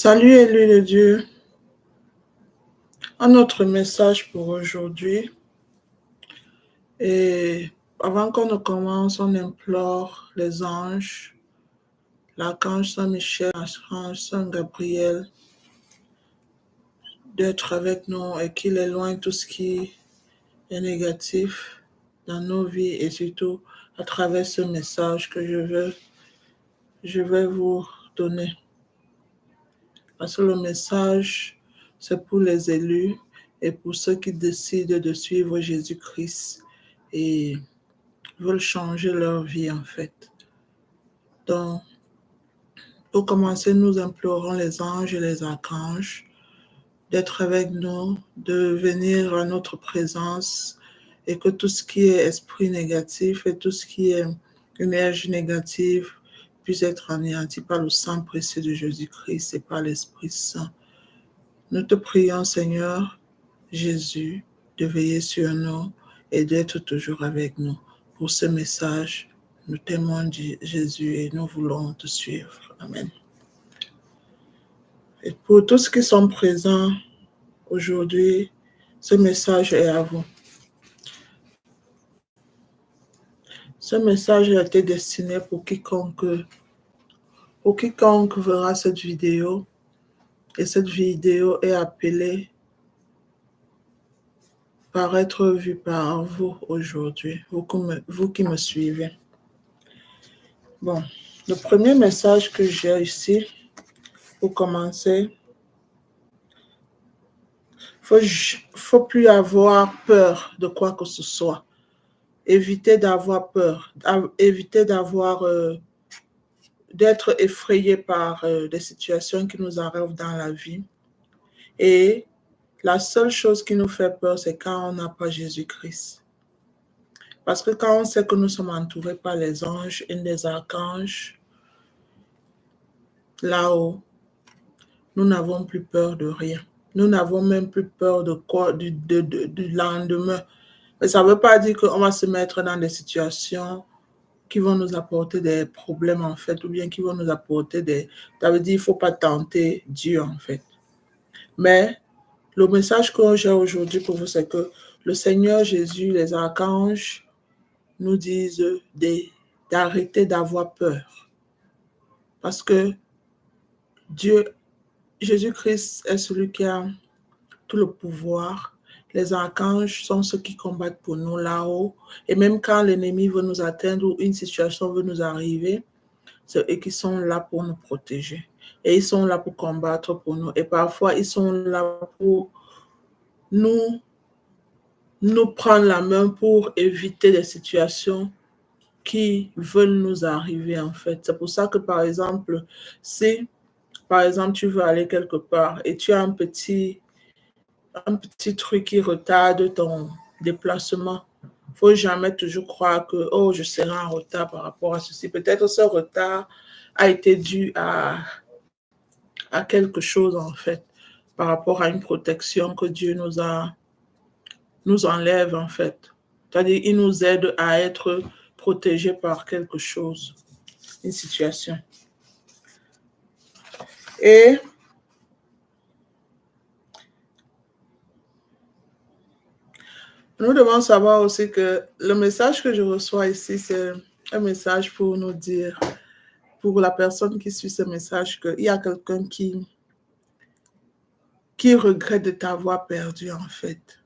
Salut élus de Dieu, un autre message pour aujourd'hui. Et avant qu'on ne commence, on implore les anges, l'archange Saint-Michel, l'archange Saint-Gabriel, d'être avec nous et qu'il éloigne tout ce qui est négatif dans nos vies et surtout à travers ce message que je vais vous donner. Parce que le message, c'est pour les élus et pour ceux qui décident de suivre Jésus-Christ et veulent changer leur vie en fait. Donc, pour commencer, nous implorons les anges et les archanges d'être avec nous, de venir à notre présence et que tout ce qui est esprit négatif et tout ce qui est énergie négative puisse être anéanti par le sang précieux de Jésus-Christ et par l'Esprit Saint. Nous te prions, Seigneur Jésus, de veiller sur nous et d'être toujours avec nous. Pour ce message, nous t'aimons, Jésus, et nous voulons te suivre. Amen. Et pour tous ceux qui sont présents aujourd'hui, ce message est à vous. Ce message a été destiné pour quiconque verra cette vidéo. Et cette vidéo est appelée par être vue par vous aujourd'hui, vous qui me suivez. Bon, le premier message que j'ai ici, pour commencer, faut plus avoir peur de quoi que ce soit. Éviter d'avoir peur, éviter d'être effrayé par des situations qui nous arrivent dans la vie. Et la seule chose qui nous fait peur, c'est quand on n'a pas Jésus-Christ. Parce que quand on sait que nous sommes entourés par les anges et les archanges, là-haut, nous n'avons plus peur de rien. Nous n'avons même plus peur de quoi, du lendemain. Mais ça ne veut pas dire qu'on va se mettre dans des situations qui vont nous apporter des problèmes, en fait, ou bien qui vont nous apporter des... Ça veut dire qu'il ne faut pas tenter Dieu, en fait. Mais le message que j'ai aujourd'hui pour vous, c'est que le Seigneur Jésus, les archanges, nous disent d'arrêter d'avoir peur. Parce que Jésus-Christ est celui qui a tout le pouvoir. Les archanges sont ceux qui combattent pour nous là-haut. Et même quand l'ennemi veut nous atteindre ou une situation veut nous arriver, c'est eux qui sont là pour nous protéger. Et ils sont là pour combattre pour nous. Et parfois, ils sont là pour nous prendre la main pour éviter des situations qui veulent nous arriver en fait. C'est pour ça que par exemple, si par exemple tu veux aller quelque part et tu as un petit truc qui retarde ton déplacement, il ne faut jamais toujours croire que oh, je serai en retard par rapport à ceci. Peut-être ce retard a été dû à quelque chose en fait, par rapport à une protection que Dieu nous enlève en fait. C'est-à-dire, il nous aide à être protégés par quelque chose, une situation. Et nous devons savoir aussi que le message que je reçois ici, c'est un message pour nous dire, pour la personne qui suit ce message, qu'il y a quelqu'un qui regrette de t'avoir perdu en fait.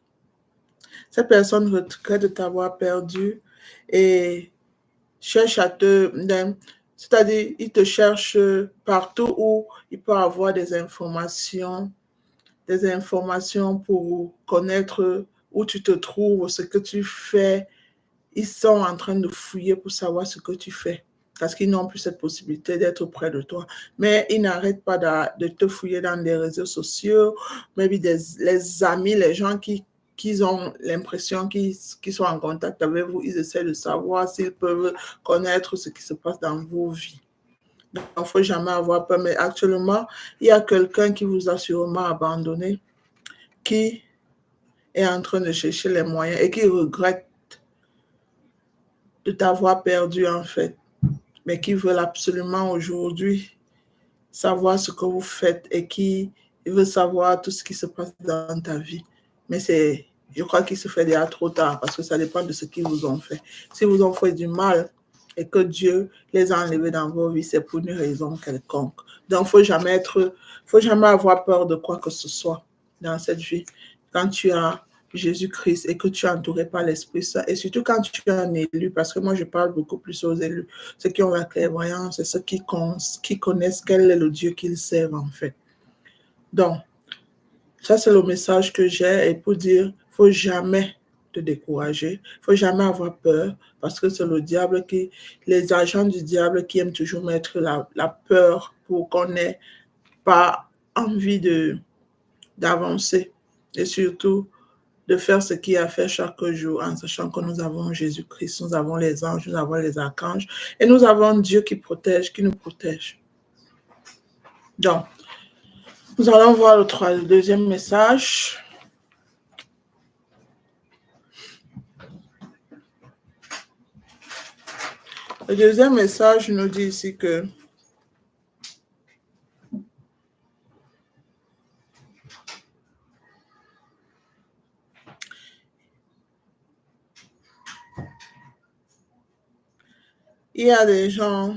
Cette personne regrette de t'avoir perdu et cherche à c'est-à-dire, il te cherche partout où il peut avoir des informations pour connaître où tu te trouves, ce que tu fais. Ils sont en train de fouiller pour savoir ce que tu fais parce qu'ils n'ont plus cette possibilité d'être près de toi. Mais ils n'arrêtent pas de te fouiller dans des réseaux sociaux, maybe les amis, les gens qui ont l'impression qu'ils sont en contact avec vous, ils essaient de savoir s'ils peuvent connaître ce qui se passe dans vos vies. Donc, il ne faut jamais avoir peur. Mais actuellement, il y a quelqu'un qui vous a sûrement abandonné, qui est en train de chercher les moyens et qui regrette de t'avoir perdu en fait, mais qui veulent absolument aujourd'hui savoir ce que vous faites et qui veut savoir tout ce qui se passe dans ta vie. Mais je crois qu'il se fait déjà trop tard parce que ça dépend de ce qu'ils vous ont fait. Si vous ont fait du mal et que Dieu les a enlevés dans vos vies, c'est pour une raison quelconque. Donc, faut jamais avoir peur de quoi que ce soit dans cette vie. Quand tu as Jésus-Christ et que tu es entouré par l'Esprit Saint, et surtout quand tu es un élu, parce que moi je parle beaucoup plus aux élus, ceux qui ont la clairvoyance et ceux qui connaissent quel est le Dieu qu'ils servent en fait. Donc, ça c'est le message que j'ai, et pour dire, il ne faut jamais te décourager, il ne faut jamais avoir peur, parce que c'est le diable les agents du diable qui aiment toujours mettre la peur pour qu'on n'ait pas envie d'avancer, et surtout de faire ce qu'il a fait chaque jour en sachant que nous avons Jésus-Christ, nous avons les anges, nous avons les archanges et nous avons Dieu qui protège, qui nous protège. Donc, nous allons voir le deuxième message. Le deuxième message nous dit ici que il y a des gens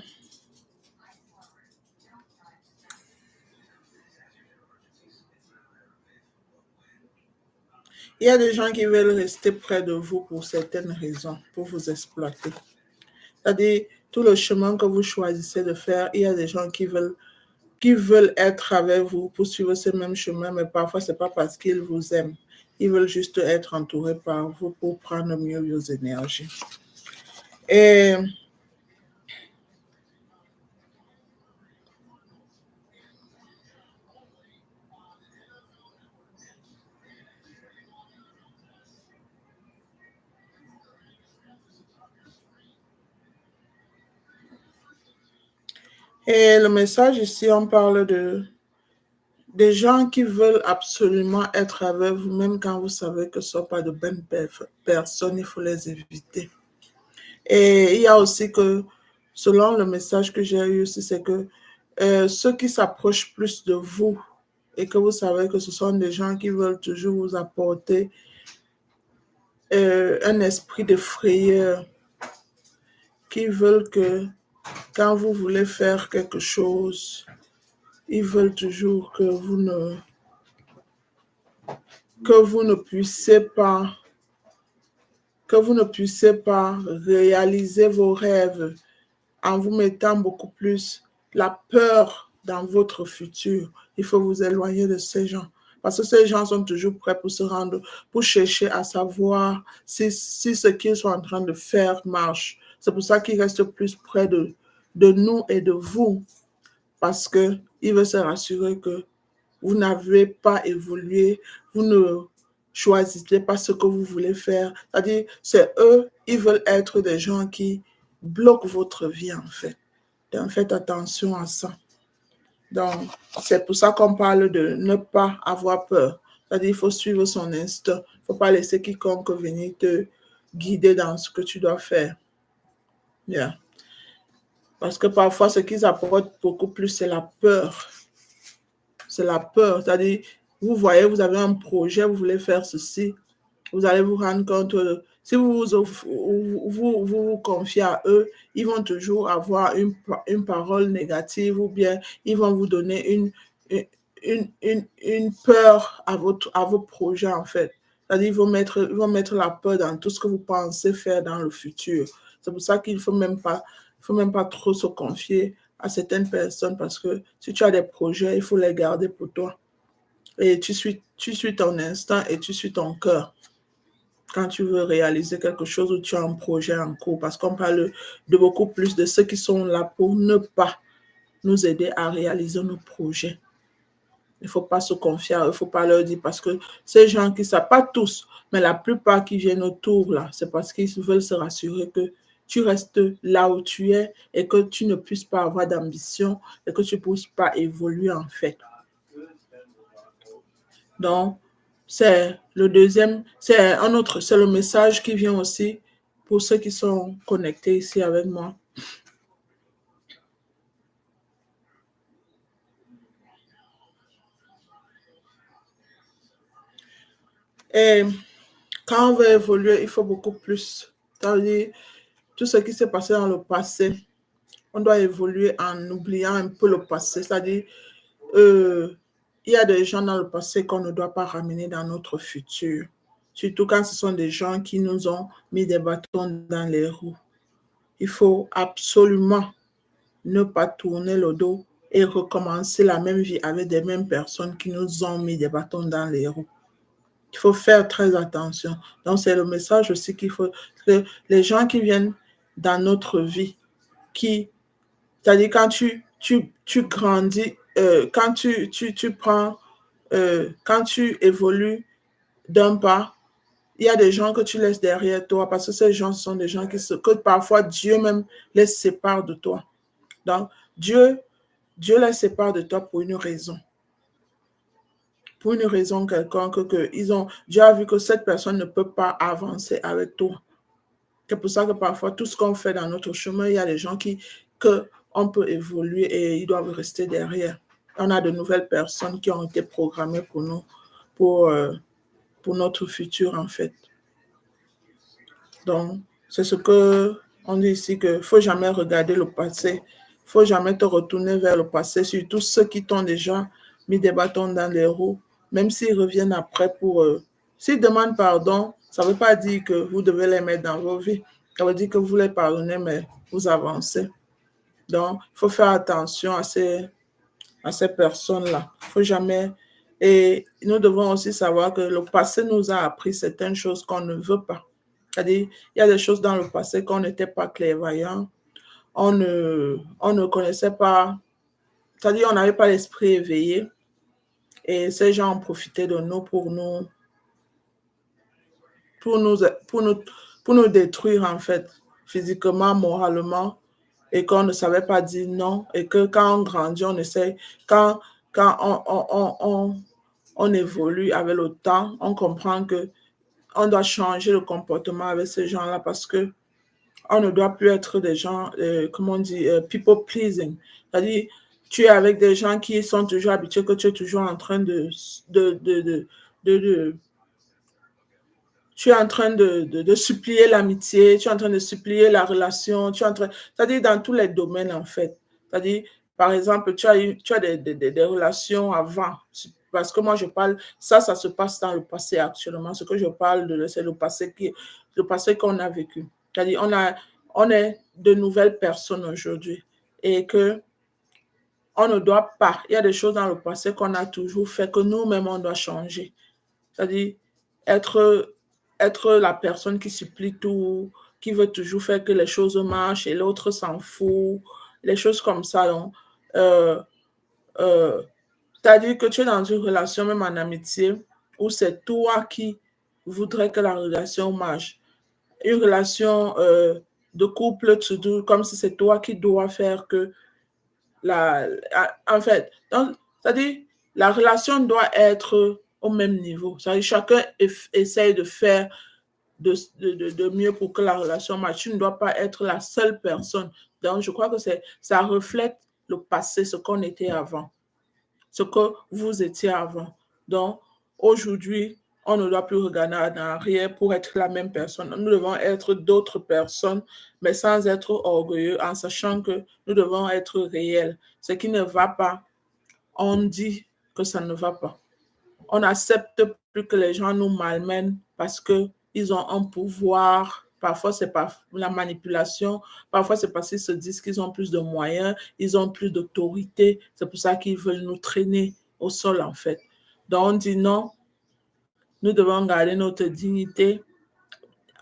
qui veulent rester près de vous pour certaines raisons, pour vous exploiter. C'est-à-dire, tout le chemin que vous choisissez de faire, il y a des gens qui veulent être avec vous pour suivre ce même chemin, mais parfois, ce n'est pas parce qu'ils vous aiment. Ils veulent juste être entourés par vous pour prendre mieux vos énergies. Et le message ici, on parle des gens qui veulent absolument être avec vous, même quand vous savez que ce ne sont pas de bonnes personnes, il faut les éviter. Et il y a aussi que, selon le message que j'ai eu aussi, c'est que ceux qui s'approchent plus de vous et que vous savez que ce sont des gens qui veulent toujours vous apporter un esprit de frayeur, qui veulent que quand vous voulez faire quelque chose, ils veulent toujours que vous ne puissiez pas réaliser vos rêves en vous mettant beaucoup plus la peur dans votre futur. Il faut vous éloigner de ces gens. Parce que ces gens sont toujours prêts pour chercher à savoir si ce qu'ils sont en train de faire marche. C'est pour ça qu'ils restent plus près de nous et de vous. Parce qu'ils veulent se rassurer que vous n'avez pas évolué, vous ne choisissez pas ce que vous voulez faire. C'est-à-dire, c'est eux, ils veulent être des gens qui bloquent votre vie en fait. Donc, faites attention à ça. Donc, c'est pour ça qu'on parle de ne pas avoir peur. C'est-à-dire, il faut suivre son instinct. Il ne faut pas laisser quiconque venir te guider dans ce que tu dois faire. Yeah. Parce que parfois, ce qu'ils apportent beaucoup plus, c'est la peur. C'est la peur. C'est-à-dire, vous voyez, vous avez un projet, vous voulez faire ceci. Vous allez vous rendre compte, si vous confiez à eux, ils vont toujours avoir une parole négative ou bien ils vont vous donner une peur à vos projets en fait. C'est-à-dire ils vont mettre la peur dans tout ce que vous pensez faire dans le futur. C'est pour ça qu'il ne faut même pas trop se confier à certaines personnes parce que si tu as des projets, il faut les garder pour toi. Et tu suis ton instinct et tu suis ton cœur quand tu veux réaliser quelque chose ou tu as un projet en cours, parce qu'on parle de beaucoup plus de ceux qui sont là pour ne pas nous aider à réaliser nos projets. Il ne faut pas se confier à eux, il ne faut pas leur dire, parce que ces gens qui ne savent pas tous, mais la plupart qui viennent autour, là, c'est parce qu'ils veulent se rassurer que tu restes là où tu es et que tu ne puisses pas avoir d'ambition et que tu ne puisses pas évoluer en fait. Donc, c'est le deuxième, c'est le message qui vient aussi pour ceux qui sont connectés ici avec moi. Et quand on veut évoluer, il faut beaucoup plus. C'est-à-dire, tout ce qui s'est passé dans le passé, on doit évoluer en oubliant un peu le passé. C'est-à-dire, il y a des gens dans le passé qu'on ne doit pas ramener dans notre futur. Surtout quand ce sont des gens qui nous ont mis des bâtons dans les roues. Il faut absolument ne pas tourner le dos et recommencer la même vie avec des mêmes personnes qui nous ont mis des bâtons dans les roues. Il faut faire très attention. Donc, c'est le message aussi qu'il faut que les gens qui viennent dans notre vie, c'est-à-dire quand tu grandis, quand tu prends, quand tu évolues d'un pas, il y a des gens que tu laisses derrière toi parce que ces gens sont des gens que parfois Dieu même les sépare de toi. Donc, Dieu les sépare de toi pour une raison. Pour une raison quelconque, Dieu a vu que cette personne ne peut pas avancer avec toi. C'est pour ça que parfois, tout ce qu'on fait dans notre chemin, il y a des gens qu'on peut évoluer et ils doivent rester derrière. On a de nouvelles personnes qui ont été programmées pour nous, pour notre futur, en fait. Donc, c'est ce qu'on dit ici, qu'il ne faut jamais regarder le passé. Il ne faut jamais te retourner vers le passé, surtout ceux qui t'ont déjà mis des bâtons dans les roues, même s'ils reviennent après s'ils demandent pardon, ça ne veut pas dire que vous devez les mettre dans vos vies. Ça veut dire que vous les pardonnez, mais vous avancez. Donc, il faut faire attention à ces personnes-là. Il ne faut jamais... Et nous devons aussi savoir que le passé nous a appris certaines choses qu'on ne veut pas. C'est-à-dire, il y a des choses dans le passé qu'on n'était pas clairvoyant, on ne connaissait pas, c'est-à-dire on n'avait pas l'esprit éveillé et ces gens ont profité de nous pour nous détruire en fait, physiquement, moralement, et qu'on ne savait pas dire non et que quand on grandit, on essaie, quand on évolue avec le temps, on comprend que on doit changer le comportement avec ces gens-là parce que on ne doit plus être des gens, comment on dit, people pleasing. C'est-à-dire, tu es avec des gens qui sont toujours habitués, que tu es toujours en train tu es en train de supplier l'amitié, tu es en train de supplier la relation, c'est-à-dire dans tous les domaines en fait. C'est-à-dire, par exemple, tu as des relations avant, parce que moi je parle, ça se passe dans le passé actuellement. Ce que je parle c'est le passé qu'on a vécu. C'est-à-dire, on est de nouvelles personnes aujourd'hui et que on ne doit pas, il y a des choses dans le passé qu'on a toujours fait que nous-mêmes on doit changer. C'est-à-dire être la personne qui supplie tout, qui veut toujours faire que les choses marchent et l'autre s'en fout, les choses comme ça. Donc, c'est-à-dire que tu es dans une relation, même en amitié, où c'est toi qui voudrais que la relation marche. Une relation de couple, comme si c'est toi qui dois faire que en fait, c'est-à-dire, la relation doit être au même niveau. C'est-à-dire, chacun essaye de faire de mieux pour que la relation marche. Tu ne dois pas être la seule personne. Donc, je crois que ça reflète le passé, ce qu'on était avant, ce que vous étiez avant. Donc, aujourd'hui, on ne doit plus regarder en arrière pour être la même personne. Nous devons être d'autres personnes, mais sans être orgueilleux, en sachant que nous devons être réels. Ce qui ne va pas, on dit que ça ne va pas. On n'accepte plus que les gens nous malmènent parce qu'ils ont un pouvoir. Parfois, c'est pas la manipulation. Parfois, c'est parce qu'ils se disent qu'ils ont plus de moyens, ils ont plus d'autorité. C'est pour ça qu'ils veulent nous traîner au sol, en fait. Donc, on dit non, nous devons garder notre dignité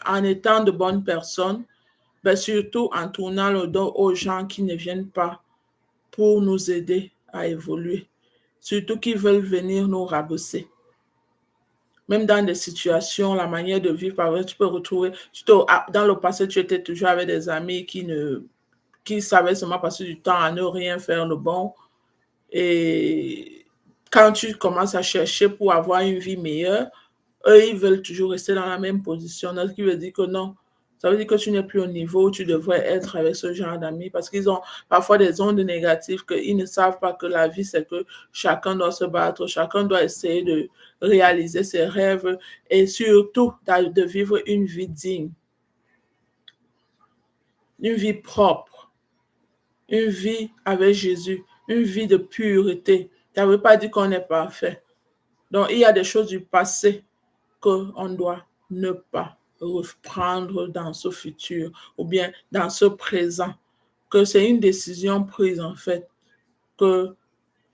en étant de bonnes personnes, mais surtout en tournant le dos aux gens qui ne viennent pas pour nous aider à évoluer, surtout qui veulent venir nous rabaisser. Même dans des situations, la manière de vivre, par exemple, tu peux retrouver, dans le passé, tu étais toujours avec des amis qui savaient seulement passer du temps à ne rien faire le bon. Et quand tu commences à chercher pour avoir une vie meilleure, eux, ils veulent toujours rester dans la même position. Ce qui veut dire que non, Ça veut dire que tu n'es plus au niveau où tu devrais être avec ce genre d'amis parce qu'ils ont parfois des ondes négatives qu'ils ne savent pas que la vie, c'est que chacun doit se battre, chacun doit essayer de réaliser ses rêves et surtout de vivre une vie digne, une vie propre, une vie avec Jésus, une vie de pureté. Ça ne veut pas dire qu'on est parfait. Donc, il y a des choses du passé qu'on doit ne pas reprendre dans ce futur ou bien dans ce présent, que c'est une décision prise en fait que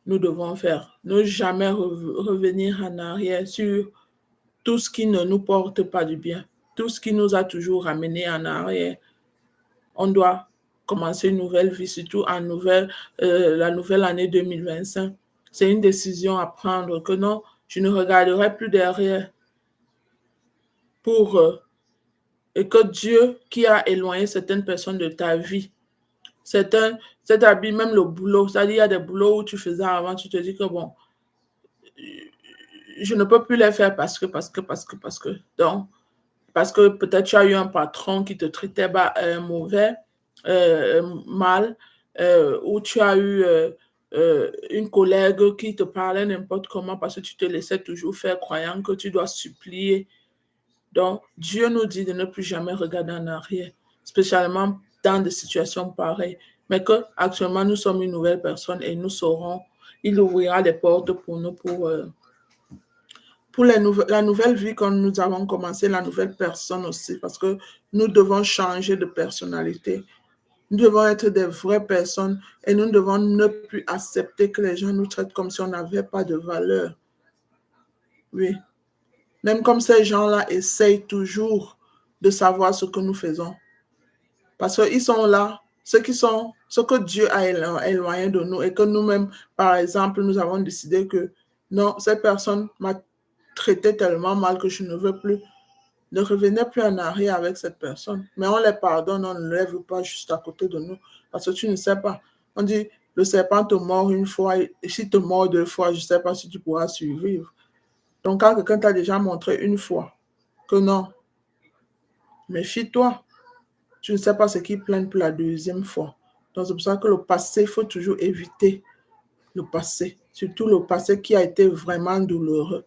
nous devons faire. Ne jamais revenir en arrière sur tout ce qui ne nous porte pas du bien, tout ce qui nous a toujours ramené en arrière. On doit commencer une nouvelle vie, surtout la nouvelle année 2025. C'est une décision à prendre que non, je ne regarderai plus derrière pour et que Dieu qui a éloigné certaines personnes de ta vie, cet habit, même le boulot, c'est-à-dire il y a des boulots où tu faisais avant, tu te dis que bon, je ne peux plus les faire parce que. Donc, parce que peut-être tu as eu un patron qui te traitait mauvais, mal, ou tu as eu une collègue qui te parlait n'importe comment parce que tu te laissais toujours faire croyant que tu dois supplier. Donc, Dieu nous dit de ne plus jamais regarder en arrière, spécialement dans des situations pareilles, mais qu'actuellement nous sommes une nouvelle personne et nous saurons, il ouvrira des portes pour nous pour la nouvelle vie que nous avons commencé, la nouvelle personne aussi, parce que nous devons changer de personnalité. Nous devons être des vraies personnes et nous devons ne plus accepter que les gens nous traitent comme si on n'avait pas de valeur. Oui. Même comme ces gens-là essayent toujours de savoir ce que nous faisons. Parce qu'ils sont là, ce que Dieu a éloigné de nous et que nous-mêmes, par exemple, nous avons décidé que non, cette personne m'a traité tellement mal que je ne veux plus. Ne revenez plus en arrière avec cette personne. Mais on les pardonne, on ne les veut pas juste à côté de nous. Parce que tu ne sais pas. On dit, le serpent te mord une fois, et s'il te mord deux fois, je ne sais pas si tu pourras survivre. Donc, quand quelqu'un t'a déjà montré une fois que non, méfie-toi. Tu ne sais pas ce qui plane pour la deuxième fois. Donc, c'est pour ça que le passé, il faut toujours éviter le passé. Surtout le passé qui a été vraiment douloureux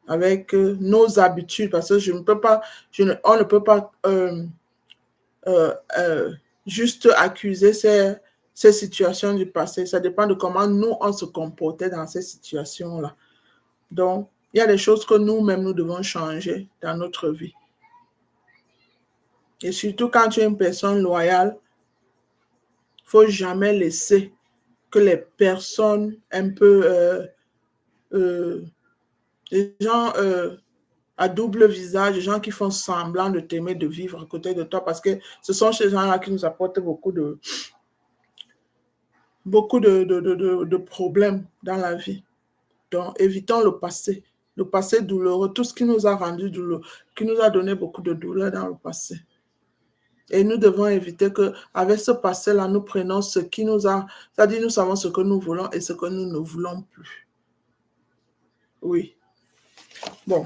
avec nos habitudes. Parce que on ne peut pas euh, euh, juste accuser ces situations du passé. Ça dépend de comment nous, on se comportait dans ces situations-là. Donc, il y a des choses que nous-mêmes, nous devons changer dans notre vie. Et surtout quand tu es une personne loyale, il ne faut jamais laisser que les personnes un peu, les gens à double visage, les gens qui font semblant de t'aimer, de vivre à côté de toi, parce que ce sont ces gens-là qui nous apportent beaucoup de problèmes dans la vie. Donc, évitons le passé douloureux, tout ce qui nous a rendu douloureux, qui nous a donné beaucoup de douleur dans le passé. Et nous devons éviter qu'avec ce passé-là, nous prenons ce qui nous a, c'est-à-dire nous savons ce que nous voulons et ce que nous ne voulons plus. Oui. Bon.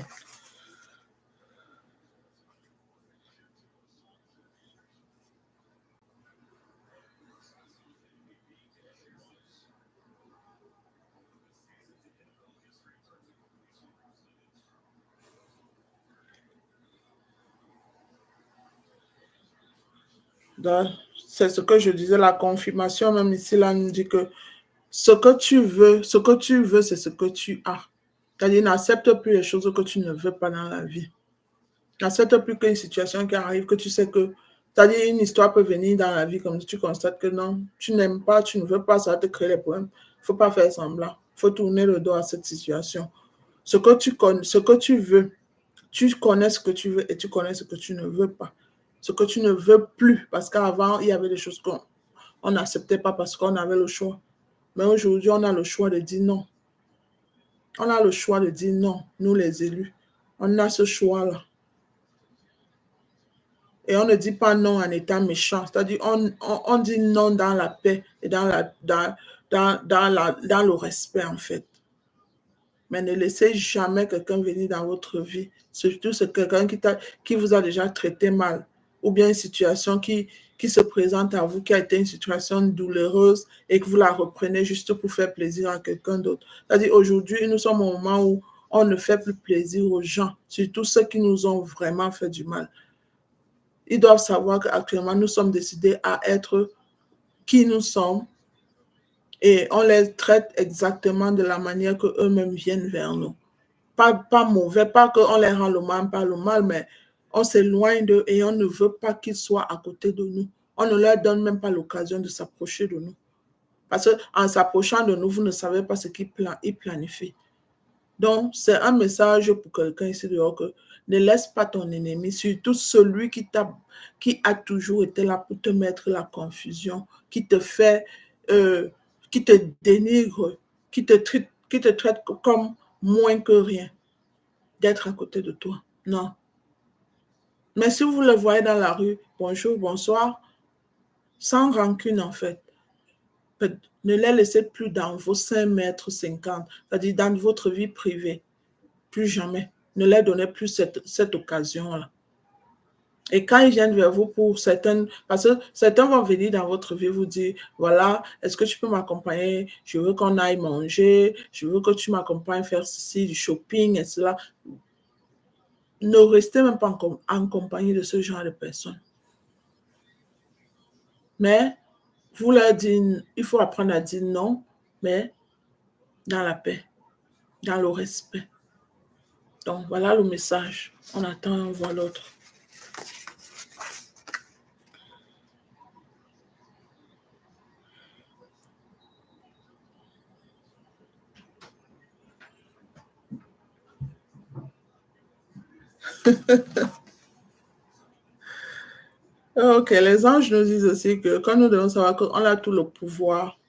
C'est ce que je disais, la confirmation, même ici, là, nous dit que ce que tu veux, c'est ce que tu as. C'est-à-dire, n'accepte plus les choses que tu ne veux pas dans la vie. N'accepte plus qu'une situation qui arrive, que tu sais que, c'est-à-dire, une histoire peut venir dans la vie comme si tu constates que non, tu n'aimes pas, tu ne veux pas, ça va te créer des problèmes. Il ne faut pas faire semblant. Il faut tourner le dos à cette situation. Ce que tu veux, tu connais ce que tu veux et tu connais ce que tu ne veux pas. Ce que tu ne veux plus, parce qu'avant, il y avait des choses qu'on n'acceptait pas parce qu'on avait le choix. Mais aujourd'hui, on a le choix de dire non. On a le choix de dire non, nous les élus. On a ce choix-là. Et on ne dit pas non en étant méchant. C'est-à-dire, on dit non dans la paix et dans le respect, en fait. Mais ne laissez jamais quelqu'un venir dans votre vie. Surtout c'est quelqu'un qui vous a déjà traité mal. ou bien une situation qui se présente à vous, qui a été une situation douloureuse et que vous la reprenez juste pour faire plaisir à quelqu'un d'autre. C'est-à-dire aujourd'hui, nous sommes au moment où on ne fait plus plaisir aux gens, surtout ceux qui nous ont vraiment fait du mal. Ils doivent savoir qu'actuellement, nous sommes décidés à être qui nous sommes et on les traite exactement de la manière qu'eux-mêmes viennent vers nous. Pas mauvais, pas qu'on les rend le mal, mais on s'éloigne d'eux et on ne veut pas qu'ils soient à côté de nous. On ne leur donne même pas l'occasion de s'approcher de nous. Parce qu'en s'approchant de nous, vous ne savez pas ce qu'ils planifient. Donc, c'est un message pour quelqu'un ici dehors que ne laisse pas ton ennemi, surtout celui qui a toujours été là pour te mettre la confusion, qui te fait, qui te dénigre, qui te traite comme moins que rien, d'être à côté de toi. Non. Mais si vous le voyez dans la rue, bonjour, bonsoir, sans rancune en fait, ne les laissez plus dans vos 5 mètres 50, c'est-à-dire dans votre vie privée. Plus jamais. Ne leur donnez plus cette occasion-là. Et quand ils viennent vers vous pour certaines, parce que certains vont venir dans votre vie vous dire, voilà, est-ce que tu peux m'accompagner? Je veux qu'on aille manger, je veux que tu m'accompagnes faire ceci, du shopping et cela. Ne restez même pas en compagnie de ce genre de personnes. Mais vous leur dites, il faut apprendre à dire non, mais dans la paix, dans le respect. Donc, voilà le message. On attend, on voit l'autre. Ok, les anges nous disent aussi que quand nous devons savoir qu'on a tout le pouvoir,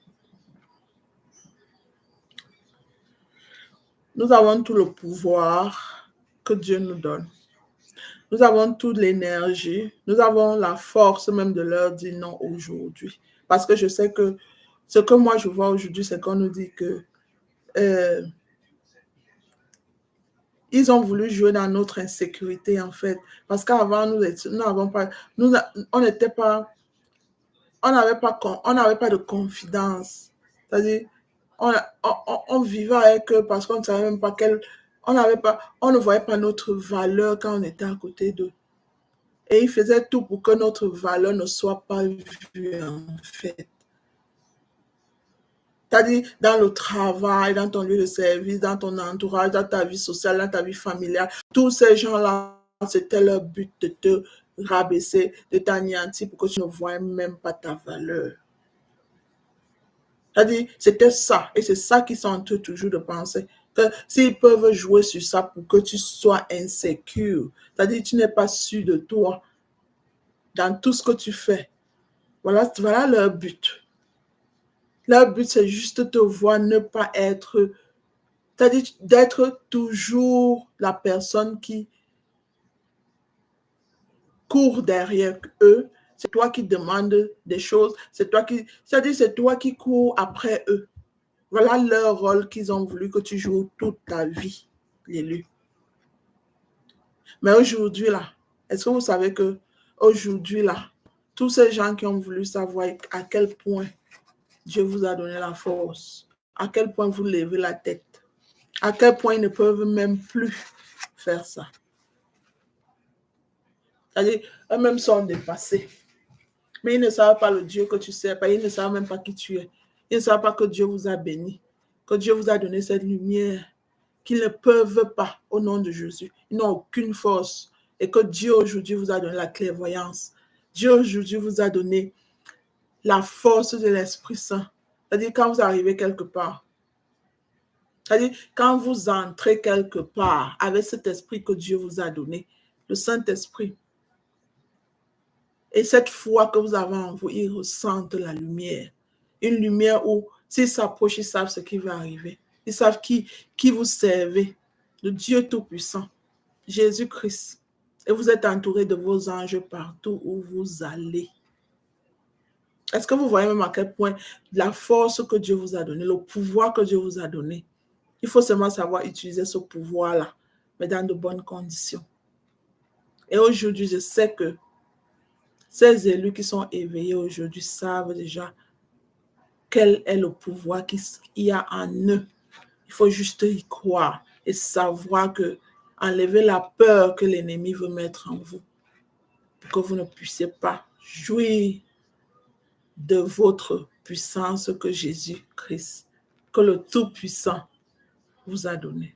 nous avons tout le pouvoir que Dieu nous donne. Nous avons toute l'énergie, nous avons la force même de leur dire non aujourd'hui. Parce que je sais que ce que moi je vois aujourd'hui, c'est qu'on nous dit que ils ont voulu jouer dans notre insécurité en fait. Parce qu'avant, on n'avait pas de confidence. C'est-à-dire, on vivait avec eux parce qu'on ne savait même pas on ne voyait pas notre valeur quand on était à côté d'eux. Et ils faisaient tout pour que notre valeur ne soit pas vue en fait. C'est-à-dire, dans le travail, dans ton lieu de service, dans ton entourage, dans ta vie sociale, dans ta vie familiale, tous ces gens-là, c'était leur but de te rabaisser, de t'anéantir pour que tu ne voies même pas ta valeur. C'est-à-dire, c'était ça. Et c'est ça qu'ils sont en train toujours de penser. Que s'ils peuvent jouer sur ça pour que tu sois insécure, c'est-à-dire tu n'es pas sûr de toi dans tout ce que tu fais. Voilà leur but. Leur but, c'est juste te voir ne pas être, c'est-à-dire d'être toujours la personne qui court derrière eux. C'est toi qui demandes des choses. C'est-à-dire c'est toi qui cours après eux. Voilà leur rôle qu'ils ont voulu que tu joues toute ta vie, l'élu. Mais aujourd'hui, là, est-ce que vous savez que aujourd'hui, là, tous ces gens qui ont voulu savoir à quel point Dieu vous a donné la force, à quel point vous levez la tête, à quel point ils ne peuvent même plus faire ça. C'est-à-dire, eux-mêmes sont dépassés. Mais ils ne savent pas le Dieu que tu sais pas, ils ne savent même pas qui tu es. Ils ne savent pas que Dieu vous a béni, que Dieu vous a donné cette lumière, qu'ils ne peuvent pas au nom de Jésus. Ils n'ont aucune force. Et que Dieu aujourd'hui vous a donné la clairvoyance. Dieu aujourd'hui vous a donné la force de l'Esprit Saint. C'est-à-dire quand vous arrivez quelque part, c'est-à-dire quand vous entrez quelque part avec cet esprit que Dieu vous a donné, le Saint-Esprit, et cette foi que vous avez en vous, ils ressentent la lumière. Une lumière où, s'ils s'approchent, ils savent ce qui va arriver. Ils savent qui vous servez, le Dieu Tout-Puissant, Jésus-Christ. Et vous êtes entouré de vos anges partout où vous allez. Est-ce que vous voyez même à quel point la force que Dieu vous a donnée, le pouvoir que Dieu vous a donné, il faut seulement savoir utiliser ce pouvoir-là, mais dans de bonnes conditions. Et aujourd'hui, je sais que Ces élus qui sont éveillés aujourd'hui savent déjà quel est le pouvoir qu'il y a en eux. Il faut juste y croire et savoir que enlever la peur que l'ennemi veut mettre en vous pour que vous ne puissiez pas jouir de votre puissance que Jésus-Christ, que le Tout-Puissant vous a donné.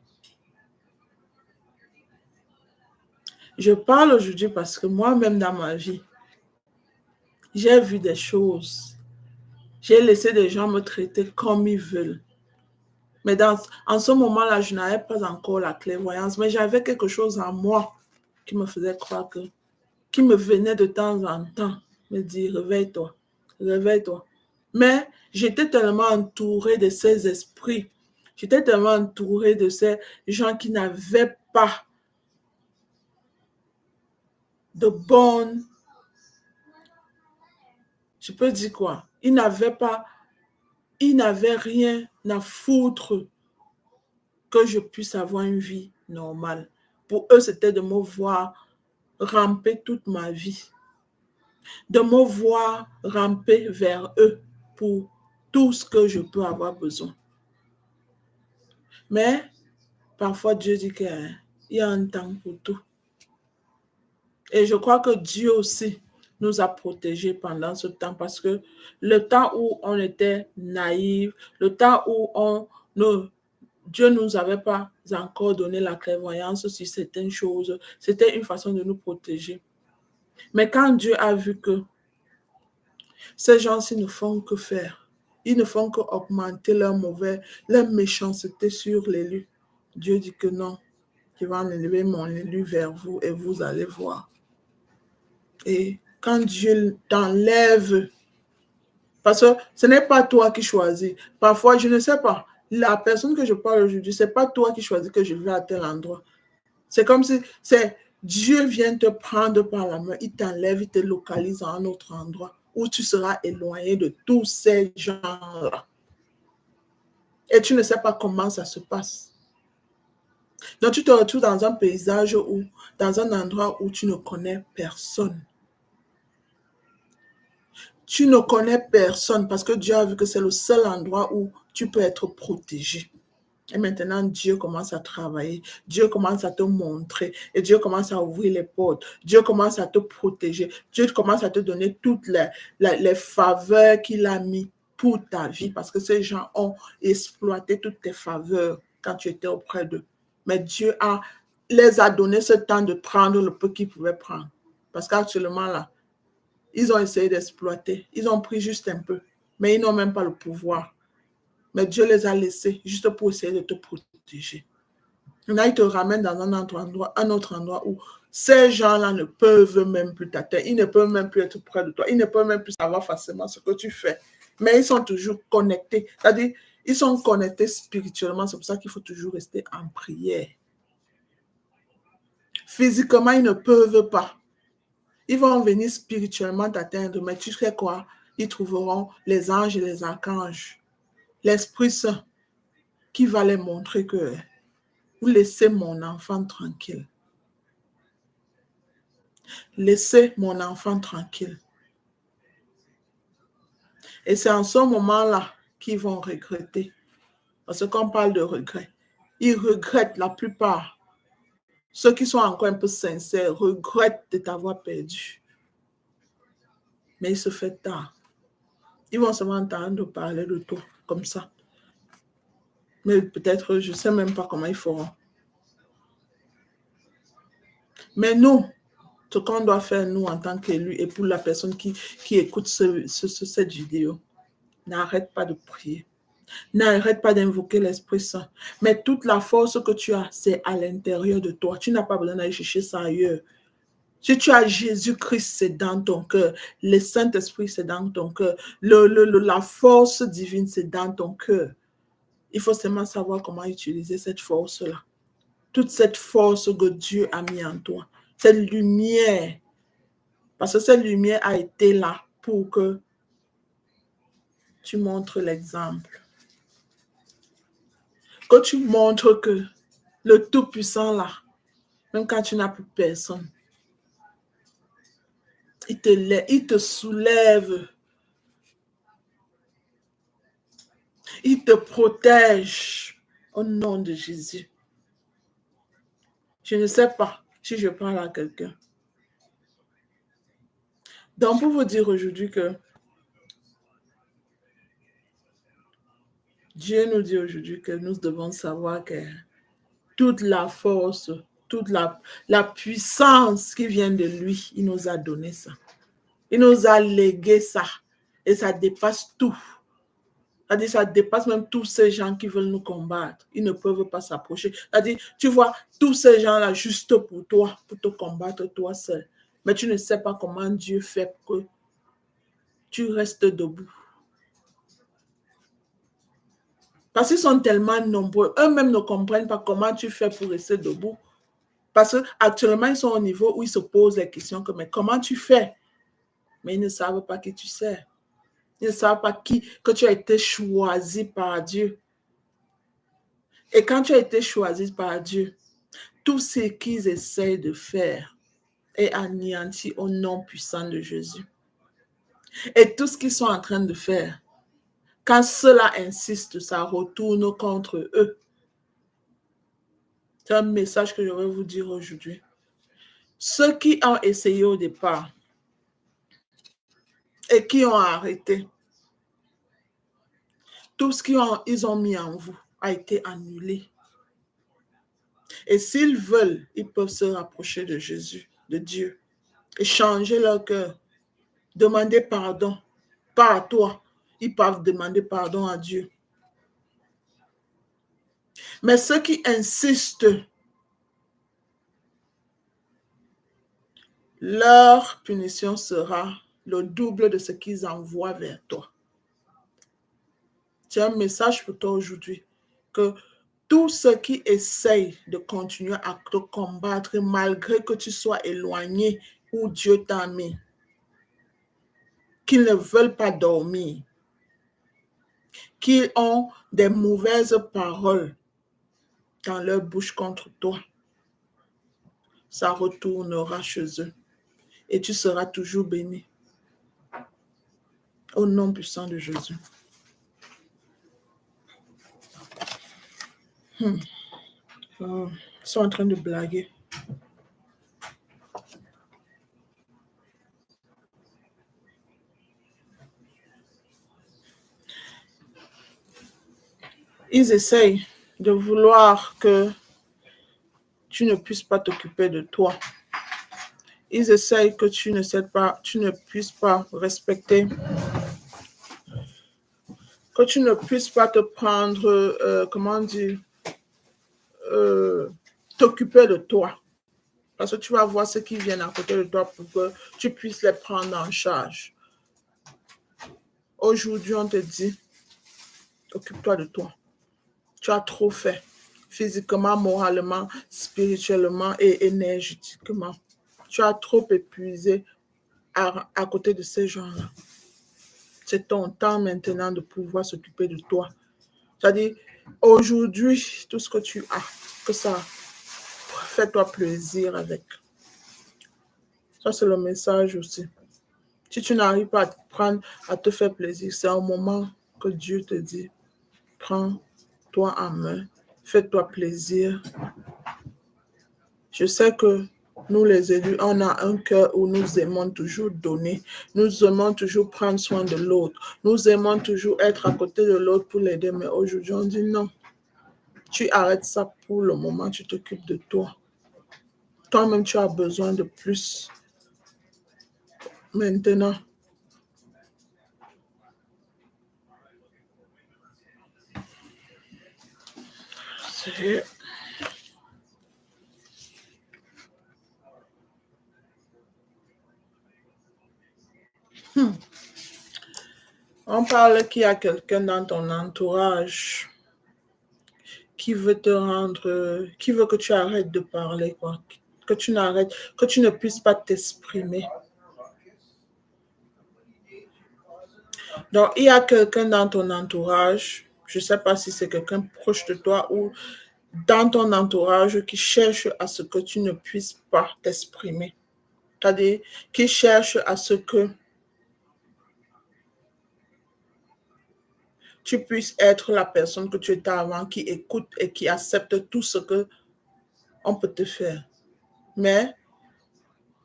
Je parle aujourd'hui parce que moi-même dans ma vie, j'ai vu des choses. J'ai laissé des gens me traiter comme ils veulent. Mais en ce moment-là, je n'avais pas encore la clairvoyance, mais j'avais quelque chose en moi qui me faisait croire que, qui me venait de temps en temps me dire, réveille-toi, réveille-toi. Mais j'étais tellement entourée de ces esprits, j'étais tellement entourée de ces gens qui n'avaient pas de bonnes, je peux dire quoi, ils n'avaient rien à foutre que je puisse avoir une vie normale. Pour eux, c'était de me voir ramper toute ma vie, de me voir ramper vers eux pour tout ce que je peux avoir besoin. Mais parfois, Dieu dit qu'il y a un temps pour tout. Et je crois que Dieu aussi nous a protégés pendant ce temps parce que le temps où on était naïfs, le temps où Dieu ne nous avait pas encore donné la clairvoyance sur certaines choses, c'était une façon de nous protéger. Mais quand Dieu a vu que ces gens-ci ne font que faire, ils ne font qu'augmenter leur méchanceté sur l'élu, Dieu dit que non, je vais enlever mon élu vers vous et vous allez voir. Et quand Dieu t'enlève, parce que ce n'est pas toi qui choisis. Parfois, je ne sais pas, la personne que je parle aujourd'hui, ce n'est pas toi qui choisis que je vais à tel endroit. C'est comme si Dieu vient te prendre par la main, il t'enlève, il te localise à un autre endroit où tu seras éloigné de tous ces gens-là. Et tu ne sais pas comment ça se passe. Donc, tu te retrouves dans un paysage ou dans un endroit où tu ne connais personne. Tu ne connais personne parce que Dieu a vu que c'est le seul endroit où tu peux être protégé. Et maintenant, Dieu commence à travailler. Dieu commence à te montrer. Et Dieu commence à ouvrir les portes. Dieu commence à te protéger. Dieu commence à te donner toutes les faveurs qu'il a mis pour ta vie. Parce que ces gens ont exploité toutes tes faveurs quand tu étais auprès d'eux. Mais Dieu les a donné ce temps de prendre le peu qu'ils pouvaient prendre. Parce qu'actuellement, là, ils ont essayé d'exploiter. Ils ont pris juste un peu. Mais ils n'ont même pas le pouvoir. Mais Dieu les a laissés juste pour essayer de te protéger. Là, ils te ramènent dans un autre endroit où ces gens-là ne peuvent même plus t'atteindre. Ils ne peuvent même plus être près de toi. Ils ne peuvent même plus savoir facilement ce que tu fais. Mais ils sont toujours connectés. C'est-à-dire, ils sont connectés spirituellement. C'est pour ça qu'il faut toujours rester en prière. Physiquement, ils ne peuvent pas. Ils vont venir spirituellement t'atteindre. Mais tu sais quoi? Ils trouveront les anges et les archanges. L'Esprit Saint qui va les montrer que vous laissez mon enfant tranquille. Laissez mon enfant tranquille. Et c'est en ce moment-là qu'ils vont regretter. Parce qu'on parle de regret. Ils regrettent la plupart. Ceux qui sont encore un peu sincères regrettent de t'avoir perdu. Mais il se fait tard. Ils vont seulement entendre parler de toi comme ça. Mais peut-être, je ne sais même pas comment ils feront. Mais nous, ce qu'on doit faire, nous, en tant qu'élus, et pour la personne qui écoute cette vidéo, n'arrête pas de prier. N'arrête pas d'invoquer l'Esprit Saint. Mais toute la force que tu as, c'est à l'intérieur de toi. Tu n'as pas besoin d'aller chercher ça ailleurs. Si tu as Jésus-Christ, c'est dans ton cœur. Le Saint-Esprit, c'est dans ton cœur. La force divine, c'est dans ton cœur. Il faut seulement savoir comment utiliser cette force-là. Toute cette force que Dieu a mis en toi. Cette lumière. Parce que cette lumière a été là pour que tu montres l'exemple. Que tu montres que le Tout-Puissant là, même quand tu n'as plus personne, Il te soulève. Il te protège au nom de Jésus. Je ne sais pas si je parle à quelqu'un. Donc, pour vous dire aujourd'hui que Dieu nous dit aujourd'hui que nous devons savoir que toute la force, toute la puissance qui vient de lui, il nous a donné ça. Il nous a légué ça. Et ça dépasse tout. C'est-à-dire, ça dépasse même tous ces gens qui veulent nous combattre. Ils ne peuvent pas s'approcher. C'est-à-dire, tu vois, tous ces gens-là, juste pour toi, pour te combattre toi seul. Mais tu ne sais pas comment Dieu fait que tu restes debout. Parce qu'ils sont tellement nombreux. Eux-mêmes ne comprennent pas comment tu fais pour rester debout. Parce qu'actuellement, ils sont au niveau où ils se posent la question que, mais comment tu fais? Mais ils ne savent pas qui tu sais. Ils ne savent pas que tu as été choisi par Dieu. Et quand tu as été choisi par Dieu, tout ce qu'ils essayent de faire est anéanti au nom puissant de Jésus. Et tout ce qu'ils sont en train de faire, quand cela insiste, ça retourne contre eux. C'est un message que je vais vous dire aujourd'hui. Ceux qui ont essayé au départ et qui ont arrêté, tout ce qu'ils ont mis en vous a été annulé. Et s'ils veulent, ils peuvent se rapprocher de Jésus, de Dieu, et changer leur cœur, demander pardon, pas à toi. Ils peuvent demander pardon à Dieu. Mais ceux qui insistent, leur punition sera le double de ce qu'ils envoient vers toi. C'est un message pour toi aujourd'hui, que tous ceux qui essayent de continuer à te combattre malgré que tu sois éloigné où Dieu t'a mis, qu'ils ne veulent pas dormir, qu'ils ont des mauvaises paroles dans leur bouche contre toi, ça retournera chez eux et tu seras toujours béni. Au nom puissant de Jésus. Ils sont en train de blaguer. Ils essayent de vouloir que tu ne puisses pas t'occuper de toi. Ils essayent que tu ne puisses pas respecter, que tu ne puisses pas te prendre, t'occuper de toi. Parce que tu vas voir ceux qui viennent à côté de toi pour que tu puisses les prendre en charge. Aujourd'hui, on te dit, occupe-toi de toi. Tu as trop fait, physiquement, moralement, spirituellement et énergétiquement. Tu as trop épuisé à côté de ces gens-là. C'est ton temps maintenant de pouvoir s'occuper de toi. C'est-à-dire, aujourd'hui, tout ce que tu as, que ça, fais-toi plaisir avec. Ça, c'est le message aussi. Si tu n'arrives pas à te faire plaisir, c'est un moment que Dieu te dit, prends-toi en main, fais-toi plaisir. Je sais que nous, les élus, on a un cœur où nous aimons toujours donner. Nous aimons toujours prendre soin de l'autre. Nous aimons toujours être à côté de l'autre pour l'aider. Mais aujourd'hui, on dit non. Tu arrêtes ça pour le moment, tu t'occupes de toi. Toi-même, tu as besoin de plus. Maintenant. C'est... On parle qu'il y a quelqu'un dans ton entourage qui veut te rendre, qui veut que tu arrêtes de parler, quoi. Que tu ne puisses pas t'exprimer. Donc, il y a quelqu'un dans ton entourage, je ne sais pas si c'est quelqu'un proche de toi ou dans ton entourage qui cherche à ce que tu ne puisses pas t'exprimer. c'est-à-dire qui cherche à ce que tu puisses être la personne que tu étais avant, qui écoute et qui accepte tout ce que on peut te faire. Mais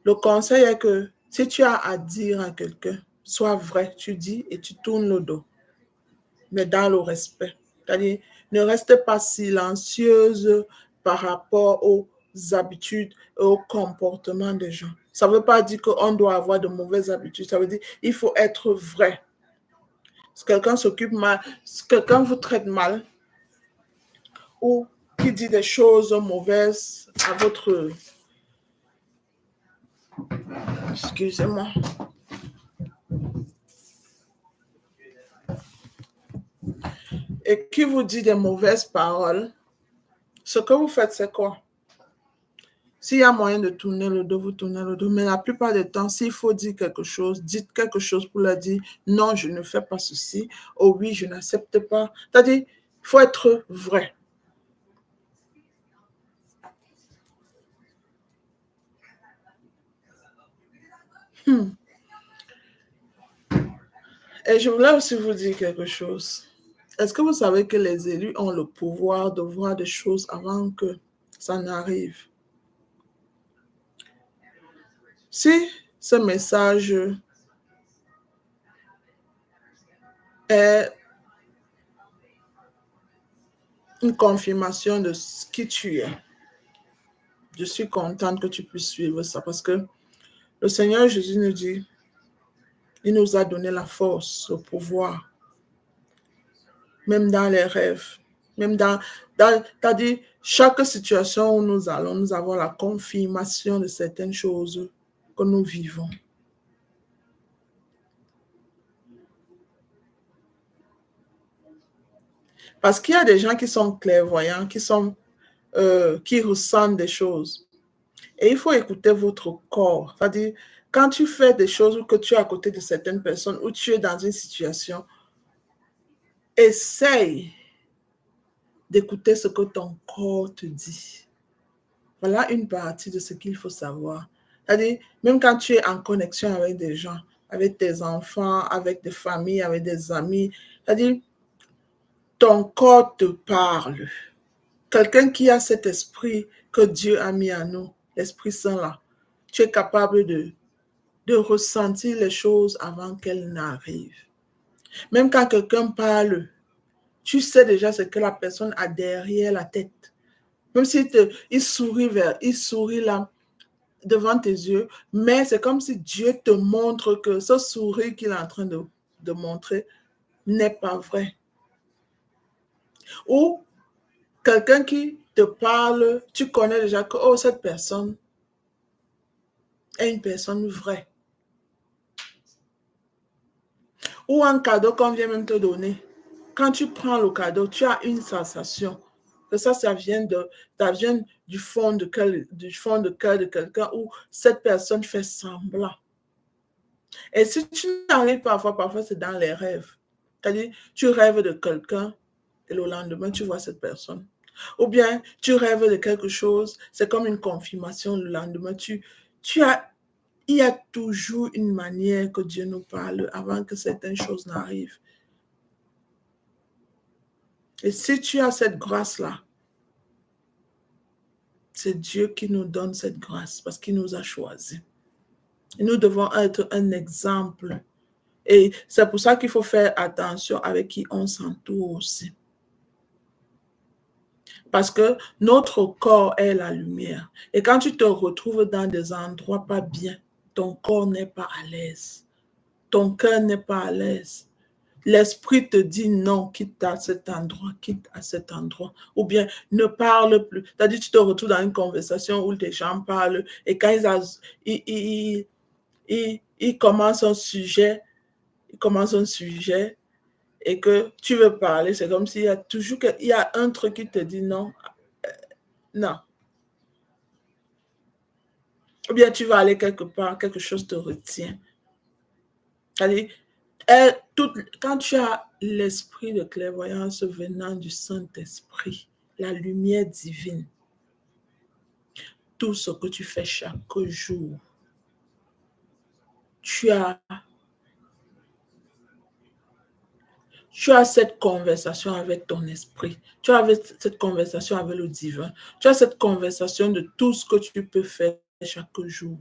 le conseil est que si tu as à dire à quelqu'un, sois vrai, tu dis et tu tournes le dos, mais dans le respect. C'est-à-dire, ne reste pas silencieuse par rapport aux habitudes et aux comportements des gens. Ça ne veut pas dire qu'on doit avoir de mauvaises habitudes. Ça veut dire qu'il faut être vrai. Si quelqu'un s'occupe mal, si quelqu'un vous traite mal ou qui dit des choses mauvaises à votre... Excusez-moi. Et qui vous dit des mauvaises paroles, ce que vous faites, c'est quoi? S'il y a moyen de tourner le dos, vous tournez le dos. Mais la plupart du temps, s'il faut dire quelque chose, dites quelque chose pour leur dire non, je ne fais pas ceci. Oh oui, je n'accepte pas. C'est-à-dire, il faut être vrai. Et je voulais aussi vous dire quelque chose. Est-ce que vous savez que les élus ont le pouvoir de voir des choses avant que ça n'arrive? Si ce message est une confirmation de ce qui tu es, je suis contente que tu puisses suivre ça parce que le Seigneur Jésus nous dit, il nous a donné la force, le pouvoir, même dans les rêves, même c'est-à-dire, chaque situation où nous allons, nous avons la confirmation de certaines choses que nous vivons. Parce qu'il y a des gens qui sont clairvoyants, qui ressentent des choses. Et il faut écouter votre corps. C'est-à-dire, quand tu fais des choses ou que tu es à côté de certaines personnes ou tu es dans une situation, essaye d'écouter ce que ton corps te dit. Voilà une partie de ce qu'il faut savoir. C'est-à-dire, même quand tu es en connexion avec des gens, avec tes enfants, avec des familles, avec des amis, c'est-à-dire, ton corps te parle. Quelqu'un qui a cet esprit que Dieu a mis en nous, l'Esprit Saint là, tu es capable de ressentir les choses avant qu'elles n'arrivent. Même quand quelqu'un parle, tu sais déjà ce que la personne a derrière la tête. Même s'il il sourit là devant tes yeux, mais c'est comme si Dieu te montre que ce sourire qu'il est en train de montrer n'est pas vrai. Ou quelqu'un qui te parle, tu connais déjà que oh, cette personne est une personne vraie. Ou un cadeau qu'on vient même te donner. Quand tu prends le cadeau, tu as une sensation. Que ça vient du fond de cœur de quelqu'un où cette personne fait semblant. Et si tu n'arrives pas à voir, parfois c'est dans les rêves. C'est-à-dire, tu rêves de quelqu'un et le lendemain, tu vois cette personne. Ou bien, tu rêves de quelque chose, c'est comme une confirmation le lendemain. Il y a toujours une manière que Dieu nous parle avant que certaines choses n'arrivent. Et si tu as cette grâce-là, c'est Dieu qui nous donne cette grâce parce qu'il nous a choisis. Et nous devons être un exemple. Et c'est pour ça qu'il faut faire attention avec qui on s'entoure aussi. Parce que notre corps est la lumière. Et quand tu te retrouves dans des endroits pas bien, ton corps n'est pas à l'aise. Ton cœur n'est pas à l'aise. L'esprit te dit non, quitte à cet endroit, quitte à cet endroit. Ou bien ne parle plus. C'est-à-dire, tu te retrouves dans une conversation où les gens parlent et quand ils commencent ils commencent un sujet et que tu veux parler, c'est comme s'il y a toujours il y a un truc qui te dit non, non. Ou bien tu vas aller quelque part, quelque chose te retient. C'est-à-dire, quand tu as l'esprit de clairvoyance venant du Saint-Esprit, la lumière divine, tout ce que tu fais chaque jour tu as cette conversation avec ton esprit. Tu as cette conversation avec le divin. Tu as cette conversation de tout ce que tu peux faire chaque jour.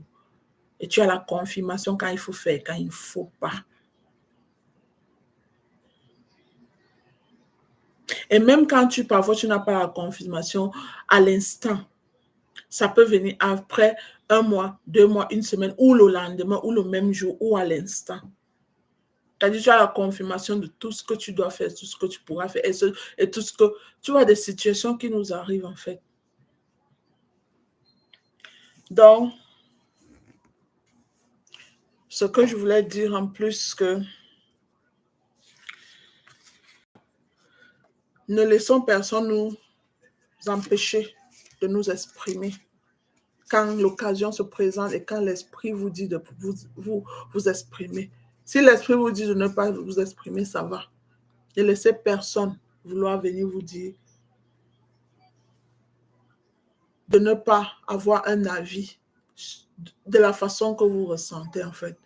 Et tu as la confirmation quand il faut faire, quand il ne faut pas. Et même quand parfois tu n'as pas la confirmation à l'instant, ça peut venir après 1 mois, 2 mois, 1 semaine, ou le lendemain, ou le même jour, ou à l'instant. C'est-à-dire tu as la confirmation de tout ce que tu dois faire, tout ce que tu pourras faire, et tout ce que... Tu vois, des situations qui nous arrivent en fait. Donc, ce que je voulais dire en plus, que ne laissons personne nous empêcher de nous exprimer quand l'occasion se présente et quand l'esprit vous dit de vous exprimer. Si l'esprit vous dit de ne pas vous exprimer, ça va. Ne laissez personne vouloir venir vous dire de ne pas avoir un avis de la façon que vous ressentez en fait.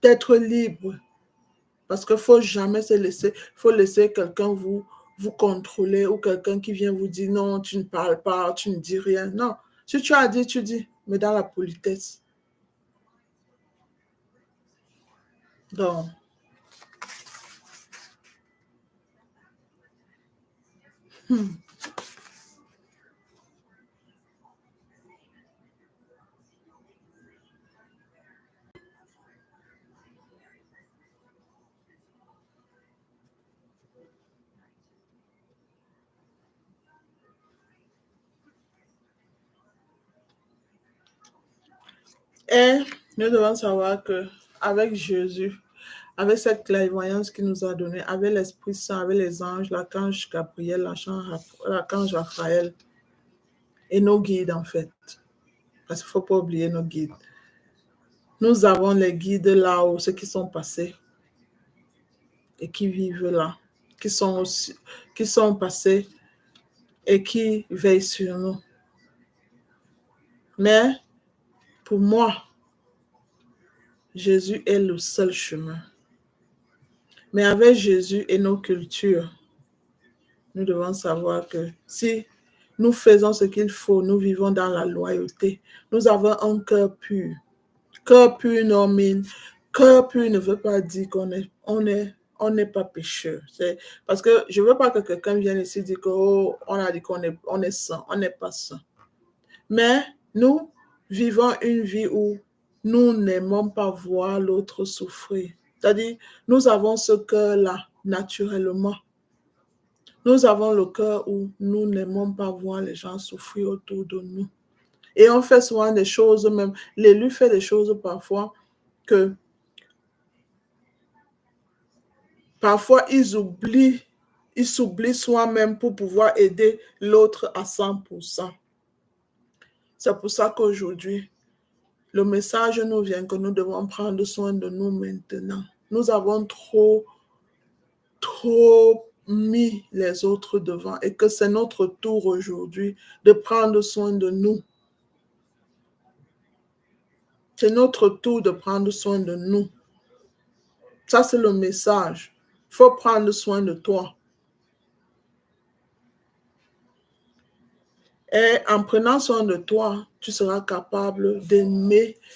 D'être libre. Parce qu'il ne faut jamais se laisser, faut laisser quelqu'un vous contrôler, ou quelqu'un qui vient vous dire non, tu ne parles pas, tu ne dis rien. Non, si tu as dit, tu dis, mais dans la politesse. Donc, et nous devons savoir que avec Jésus, avec cette clairvoyance qu'il nous a donnée, avec l'Esprit Saint, avec les anges, l'archange Gabriel, l'archange Raphaël, et nos guides en fait, parce qu'il ne faut pas oublier nos guides. Nous avons les guides là-haut, ceux qui sont passés et qui vivent là, qui sont passés et qui veillent sur nous. Mais pour moi, Jésus est le seul chemin. Mais avec Jésus et nos cultures, nous devons savoir que si nous faisons ce qu'il faut, nous vivons dans la loyauté, nous avons un cœur pur. Cœur pur, non, mais cœur pur ne veut pas dire qu'on n'est pas pécheur. C'est parce que je ne veux pas que quelqu'un vienne ici dire qu'on a dit qu'on est saint. On n'est pas saint. Mais nous vivons une vie où nous n'aimons pas voir l'autre souffrir. C'est-à-dire, nous avons ce cœur-là naturellement. Nous avons le cœur où nous n'aimons pas voir les gens souffrir autour de nous. Et on fait souvent des choses, même l'élu fait des choses parfois que parfois ils s'oublient soi-même pour pouvoir aider l'autre à 100%. C'est pour ça qu'aujourd'hui, le message nous vient que nous devons prendre soin de nous maintenant. Nous avons trop mis les autres devant et que c'est notre tour aujourd'hui de prendre soin de nous. C'est notre tour de prendre soin de nous. Ça, c'est le message. Il faut prendre soin de toi. Et en prenant soin de toi, tu seras capable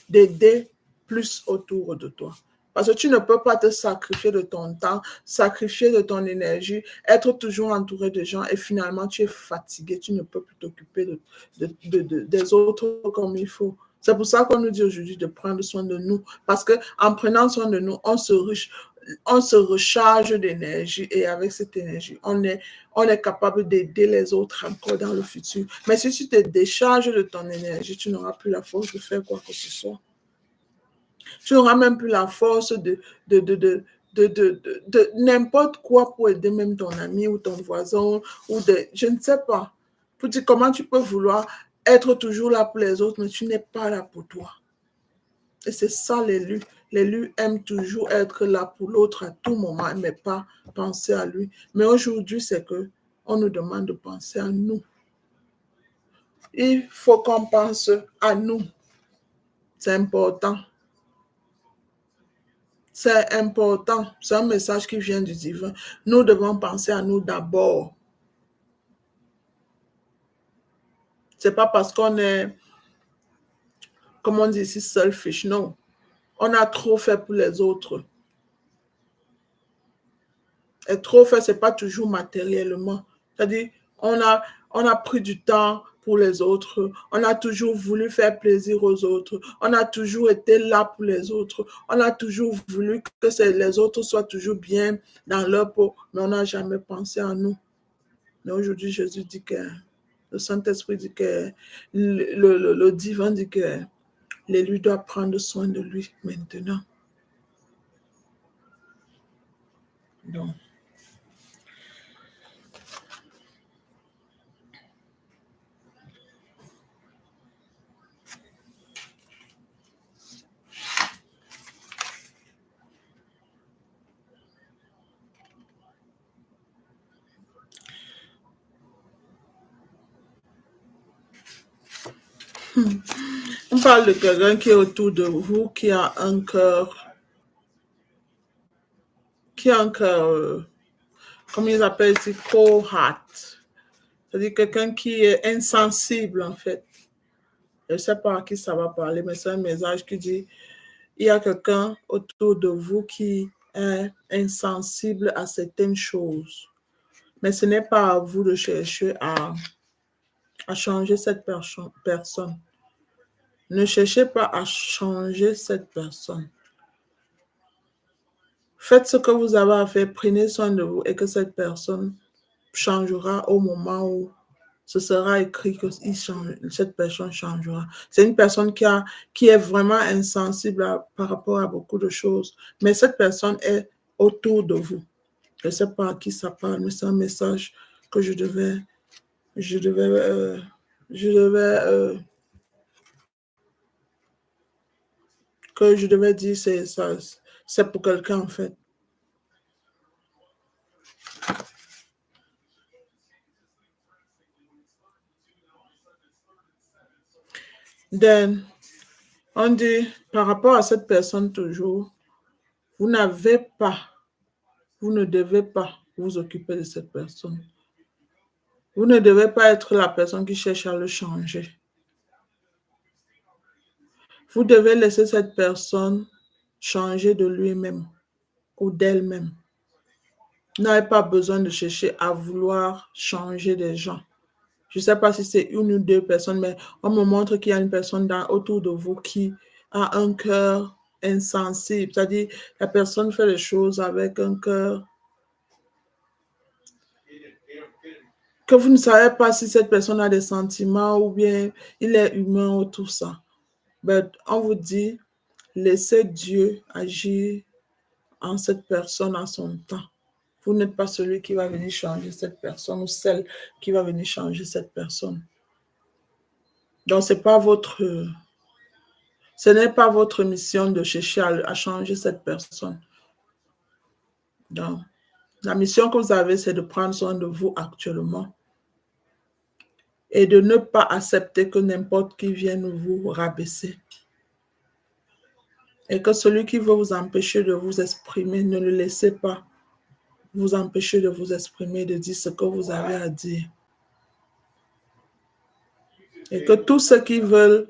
d'aider plus autour de toi. Parce que tu ne peux pas te sacrifier de ton temps, sacrifier de ton énergie, être toujours entouré de gens et finalement tu es fatigué, tu ne peux plus t'occuper des autres comme il faut. C'est pour ça qu'on nous dit aujourd'hui de prendre soin de nous. Parce qu'en prenant soin de nous, on se recharge d'énergie et avec cette énergie, on est capable d'aider les autres encore dans le futur. Mais si tu te décharges de ton énergie, tu n'auras plus la force de faire quoi que ce soit. Tu n'auras même plus la force de n'importe quoi pour aider même ton ami ou ton voisin ou je ne sais pas. Pour dire comment tu peux vouloir être toujours là pour les autres, mais tu n'es pas là pour toi. Et c'est ça l'élu. L'élu aime toujours être là pour l'autre à tout moment, mais pas penser à lui. Mais aujourd'hui, c'est qu'on nous demande de penser à nous. Il faut qu'on pense à nous. C'est important. C'est important. C'est un message qui vient du divin. Nous devons penser à nous d'abord. C'est pas parce qu'on est, comme on dit ici, selfish. Non. On a trop fait pour les autres. Et trop fait, c'est pas toujours matériellement. C'est-à-dire, on a pris du temps pour les autres. On a toujours voulu faire plaisir aux autres. On a toujours été là pour les autres. On a toujours voulu que les autres soient toujours bien dans leur peau, mais on n'a jamais pensé à nous. Mais aujourd'hui, Jésus dit que, le Saint-Esprit dit que, le divin dit que l'élu doit prendre soin de lui maintenant. Donc, on parle de quelqu'un qui est autour de vous, qui a un cœur, comme ils appellent ici, cold heart. C'est-à-dire quelqu'un qui est insensible, en fait. Je ne sais pas à qui ça va parler, mais c'est un message qui dit, il y a quelqu'un autour de vous qui est insensible à certaines choses. Mais ce n'est pas à vous de chercher à changer cette personne. Ne cherchez pas à changer cette personne. Faites ce que vous avez à faire, prenez soin de vous et que cette personne changera au moment où ce sera écrit que cette personne changera. C'est une personne qui est vraiment insensible par rapport à beaucoup de choses, mais cette personne est autour de vous. Je ne sais pas à qui ça parle, mais c'est un message que je devais dire, c'est pour quelqu'un en fait. Then, on dit, par rapport à cette personne toujours, vous ne devez pas vous occuper de cette personne. Vous ne devez pas être la personne qui cherche à le changer. Vous devez laisser cette personne changer de lui-même ou d'elle-même. Vous n'avez pas besoin de chercher à vouloir changer des gens. Je ne sais pas si c'est une ou deux personnes, mais on me montre qu'il y a une personne autour de vous qui a un cœur insensible. C'est-à-dire, la personne fait les choses avec un cœur que vous ne savez pas si cette personne a des sentiments ou bien il est humain ou tout ça. Mais on vous dit, laissez Dieu agir en cette personne à son temps. Vous n'êtes pas celui qui va venir changer cette personne ou celle qui va venir changer cette personne. Donc, ce n'est pas votre mission de chercher à changer cette personne. Donc, la mission que vous avez, c'est de prendre soin de vous actuellement et de ne pas accepter que n'importe qui vienne vous rabaisser. Et que celui qui veut vous empêcher de vous exprimer, ne le laissez pas vous empêcher de vous exprimer, de dire ce que vous avez à dire. Et que tous ceux qui veulent,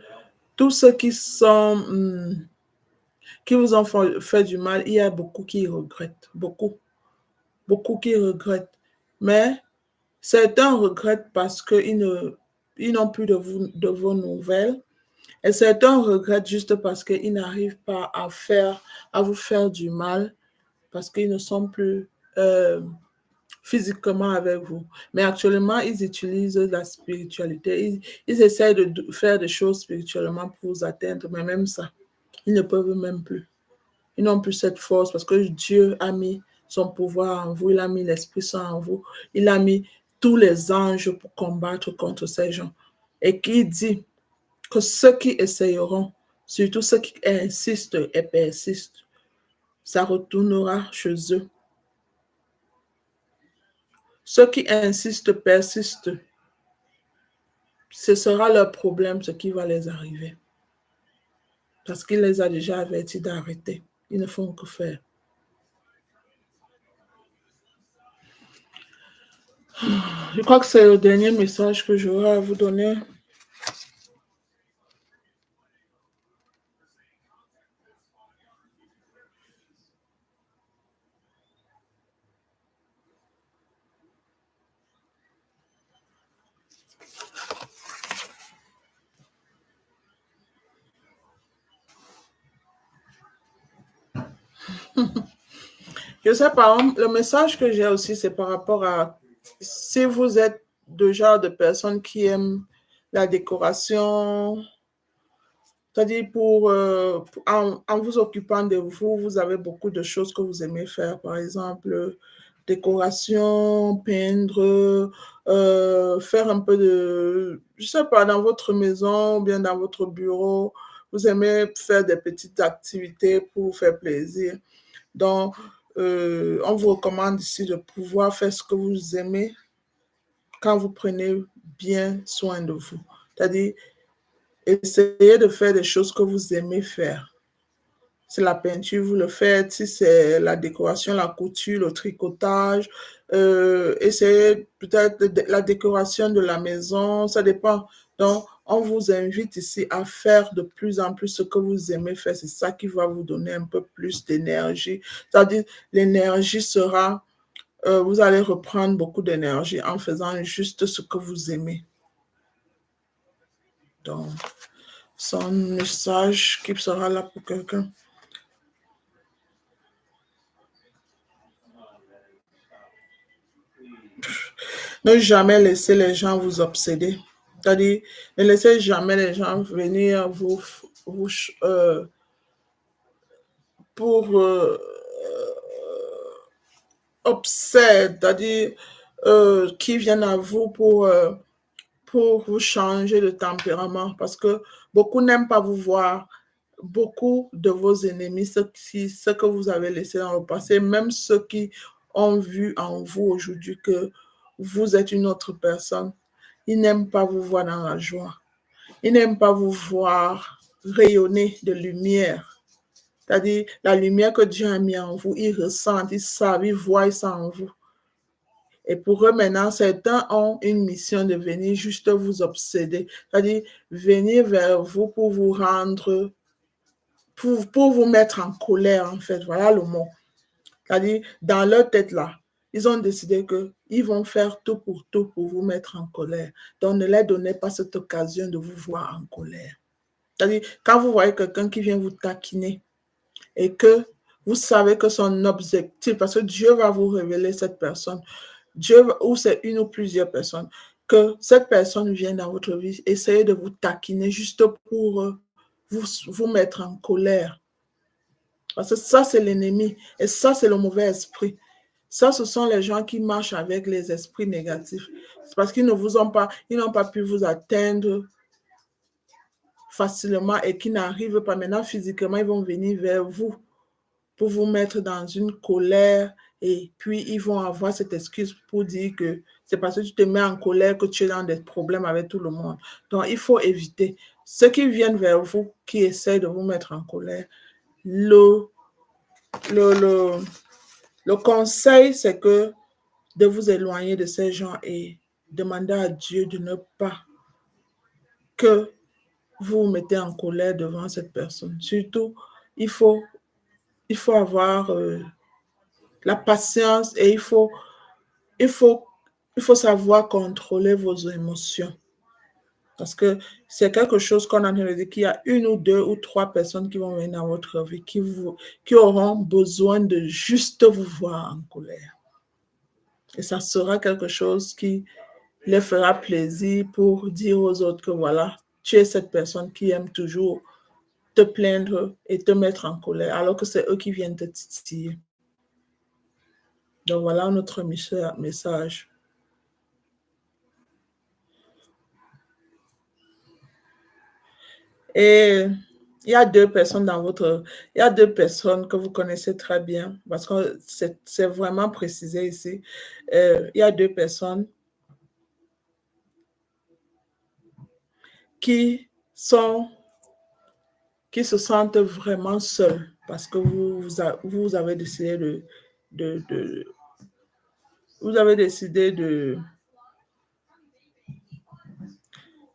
tous ceux qui vous ont fait du mal, il y a beaucoup qui regrettent, beaucoup qui regrettent. Mais certains regrettent parce qu'ils n'ont plus de vos nouvelles. Et certains regrettent juste parce qu'ils n'arrivent pas à vous faire du mal, parce qu'ils ne sont plus physiquement avec vous. Mais actuellement, ils utilisent la spiritualité. Ils essaient de faire des choses spirituellement pour vous atteindre, mais même ça, ils ne peuvent même plus. Ils n'ont plus cette force parce que Dieu a mis son pouvoir en vous, il a mis l'Esprit Saint en vous, il a mis tous les anges pour combattre contre ces gens. Et qui dit que ceux qui essayeront, surtout ceux qui insistent et persistent, ça retournera chez eux. Ceux qui insistent, persistent, ce sera leur problème, ce qui va les arriver. Parce qu'il les a déjà avertis d'arrêter. Ils ne font que faire. Je crois que c'est le dernier message que j'aurai à vous donner. Je sais pas, le message que j'ai aussi, c'est par rapport à si vous êtes le genre de personne qui aime la décoration, c'est-à-dire en vous occupant de vous, vous avez beaucoup de choses que vous aimez faire, par exemple, décoration, peindre, faire un peu de, je sais pas, dans votre maison ou bien dans votre bureau, vous aimez faire des petites activités pour vous faire plaisir. Donc, on vous recommande ici de pouvoir faire ce que vous aimez quand vous prenez bien soin de vous. C'est-à-dire, essayez de faire des choses que vous aimez faire. C'est la peinture, vous le faites. Si c'est la décoration, la couture, le tricotage, essayez peut-être la décoration de la maison, ça dépend. Donc, on vous invite ici à faire de plus en plus ce que vous aimez faire. C'est ça qui va vous donner un peu plus d'énergie. C'est-à-dire, l'énergie sera, vous allez reprendre beaucoup d'énergie en faisant juste ce que vous aimez. Donc, c'est un message qui sera là pour quelqu'un. Ne jamais laisser les gens vous obséder. C'est-à-dire, ne laissez jamais les gens venir vous pour obsède, c'est-à-dire qui viennent à vous pour vous changer de tempérament. Parce que beaucoup n'aiment pas vous voir. Beaucoup de vos ennemis, ce que vous avez laissé dans le passé, même ceux qui ont vu en vous aujourd'hui que vous êtes une autre personne, ils n'aiment pas vous voir dans la joie. Ils n'aiment pas vous voir rayonner de lumière. C'est-à-dire, la lumière que Dieu a mis en vous, ils ressentent, ils savent, ils voient ça en vous. Et pour eux, maintenant, certains ont une mission de venir juste vous obséder. C'est-à-dire, venir vers vous pour vous rendre pour vous mettre en colère, en fait. Voilà le mot. C'est-à-dire, dans leur tête, là, ils ont décidé qu'ils vont faire tout pour vous mettre en colère. Donc, ne leur donnez pas cette occasion de vous voir en colère. C'est-à-dire, quand vous voyez quelqu'un qui vient vous taquiner et que vous savez que son objectif, parce que Dieu va vous révéler cette personne, Dieu, ou c'est une ou plusieurs personnes, que cette personne vient dans votre vie, essayez de vous taquiner juste pour vous mettre en colère. Parce que ça, c'est l'ennemi. Et ça, c'est le mauvais esprit. Ça, ce sont les gens qui marchent avec les esprits négatifs. C'est parce qu'ils ne vous ont pas, ils n'ont pas pu vous atteindre facilement et qui n'arrivent pas maintenant physiquement, ils vont venir vers vous pour vous mettre dans une colère et puis ils vont avoir cette excuse pour dire que c'est parce que tu te mets en colère que tu es dans des problèmes avec tout le monde. Donc, il faut éviter. Ceux qui viennent vers vous, qui essaient de vous mettre en colère, le, le, le, le conseil, c'est que de vous éloigner de ces gens et demander à Dieu de ne pas que vous vous mettez en colère devant cette personne. Surtout, il faut, il faut avoir la patience et il faut, il faut savoir contrôler vos émotions. Parce que c'est quelque chose qu'on a en train de dire qu'il y a une ou deux ou trois personnes qui vont venir dans votre vie qui auront besoin de juste vous voir en colère. Et ça sera quelque chose qui leur fera plaisir pour dire aux autres que voilà, tu es cette personne qui aime toujours te plaindre et te mettre en colère, alors que c'est eux qui viennent te titiller. Donc voilà notre message. Et il y a deux personnes il y a deux personnes que vous connaissez très bien, parce que c'est vraiment précisé ici. Il y a deux personnes qui sont, qui se sentent vraiment seules parce que vous avez décidé vous avez décidé de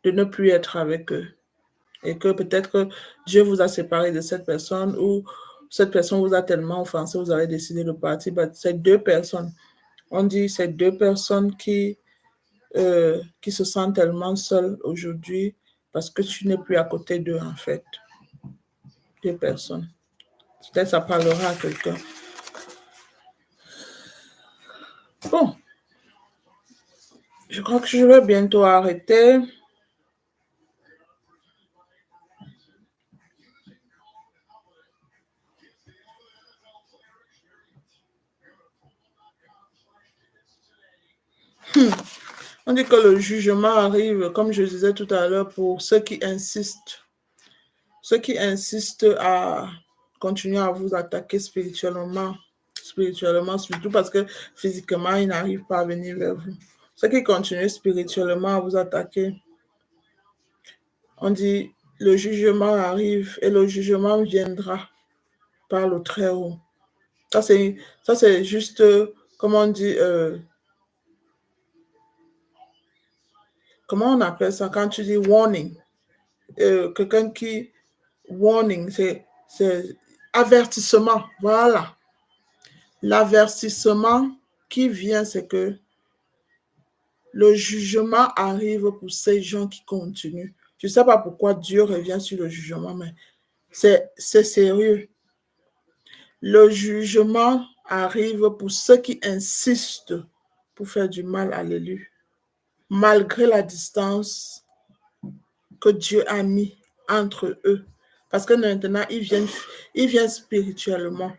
ne plus être avec eux. Et que peut-être que Dieu vous a séparé de cette personne ou cette personne vous a tellement offensé, vous avez décidé de partir. Ces deux personnes, on dit ces deux personnes qui se sentent tellement seules aujourd'hui parce que tu n'es plus à côté d'eux en fait. Deux personnes. Peut-être ça parlera à quelqu'un. Bon, je crois que je vais bientôt arrêter. On dit que le jugement arrive, comme je disais tout à l'heure, pour ceux qui insistent. Ceux qui insistent à continuer à vous attaquer spirituellement surtout parce que physiquement, ils n'arrivent pas à venir vers vous. Ceux qui continuent spirituellement à vous attaquer, on dit le jugement arrive et le jugement viendra par le Très-Haut. Ça, c'est juste, comment on dit, comment on appelle ça quand tu dis warning? Quelqu'un qui, warning, c'est avertissement, voilà. L'avertissement qui vient, c'est que le jugement arrive pour ces gens qui continuent. Je ne sais pas pourquoi Dieu revient sur le jugement, mais c'est sérieux. Le jugement arrive pour ceux qui insistent pour faire du mal à l'élu, malgré la distance que Dieu a mis entre eux. Parce que maintenant, ils viennent spirituellement.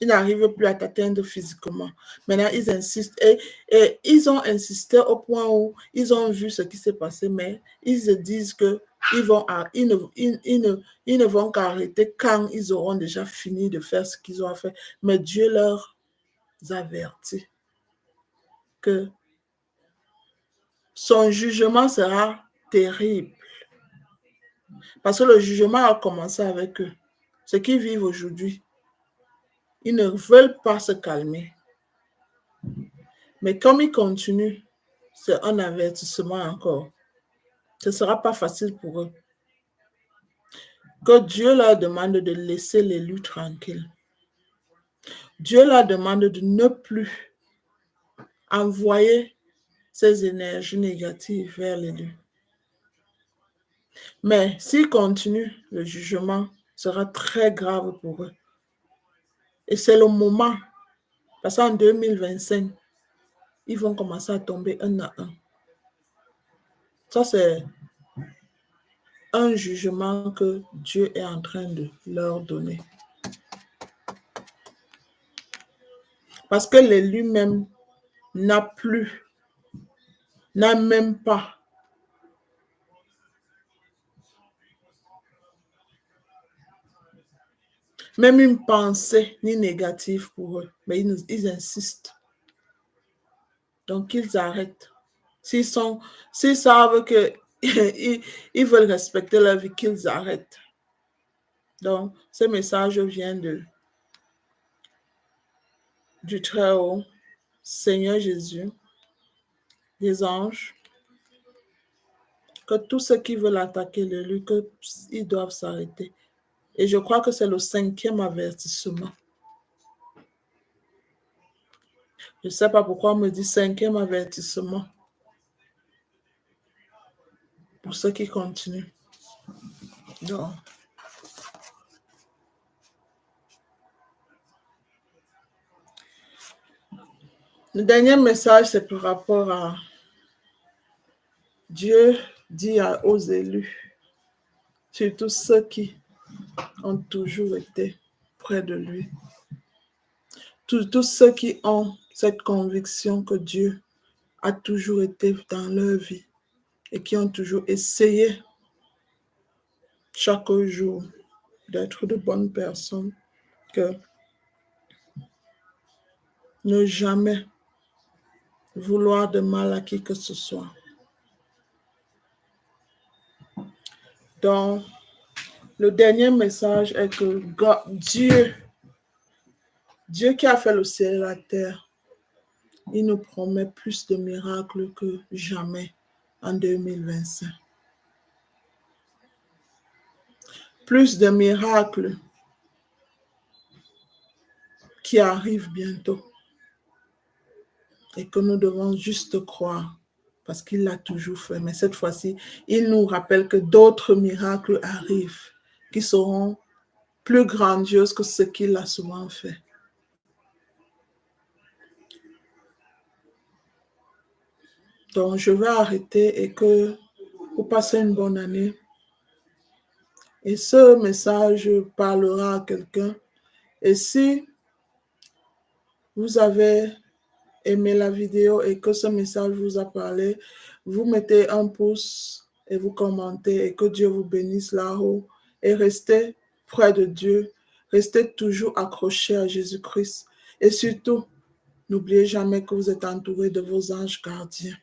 Ils n'arrivent plus à t'atteindre physiquement. Maintenant, ils insistent et ils ont insisté au point où ils ont vu ce qui s'est passé, mais ils se disent que ils ne vont qu'arrêter quand ils auront déjà fini de faire ce qu'ils ont à faire. Mais Dieu leur avertit que son jugement sera terrible. Parce que le jugement a commencé avec eux. Ce qu'ils vivent aujourd'hui, ils ne veulent pas se calmer. Mais comme ils continuent, c'est un avertissement encore. Ce ne sera pas facile pour eux. Que Dieu leur demande de laisser l'élu tranquille. Dieu leur demande de ne plus envoyer ces énergies négatives vers l'élu. Mais s'ils continuent, le jugement sera très grave pour eux. Et c'est le moment, parce qu'en 2025, ils vont commencer à tomber un à un. Ça, c'est un jugement que Dieu est en train de leur donner. Parce que l'élu même n'a même pas même une pensée ni négative pour eux. Mais ils insistent. Donc, ils arrêtent. S'ils savent que ils veulent respecter leur vie, qu'ils arrêtent. Donc, ce message vient du Très-Haut, Seigneur Jésus, des anges, que tous ceux qui veulent attaquer l'élu, qu'ils doivent s'arrêter. Et je crois que c'est le 5e avertissement. Je ne sais pas pourquoi on me dit 5e avertissement. Pour ceux qui continuent. Donc, le dernier message, c'est par rapport à Dieu dit aux élus, surtout ceux qui ont toujours été près de lui. Tous ceux qui ont cette conviction que Dieu a toujours été dans leur vie et qui ont toujours essayé chaque jour d'être de bonnes personnes, que ne jamais vouloir de mal à qui que ce soit. Donc, Le dernier message est que Dieu qui a fait le ciel et la terre, il nous promet plus de miracles que jamais en 2025. Plus de miracles qui arrivent bientôt et que nous devons juste croire parce qu'il l'a toujours fait. Mais cette fois-ci, il nous rappelle que d'autres miracles arrivent qui seront plus grandioses que ce qu'il a souvent fait. Donc, je vais arrêter et que vous passez une bonne année. Et ce message parlera à quelqu'un. Et si vous avez aimé la vidéo et que ce message vous a parlé, vous mettez un pouce et vous commentez et que Dieu vous bénisse là-haut. Et restez près de Dieu. Restez toujours accrochés à Jésus-Christ. Et surtout, n'oubliez jamais que vous êtes entouré de vos anges gardiens.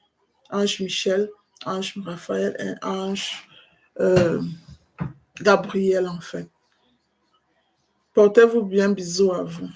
Ange Michel, ange Raphaël et ange Gabriel, en fait. Portez-vous bien, bisous à vous.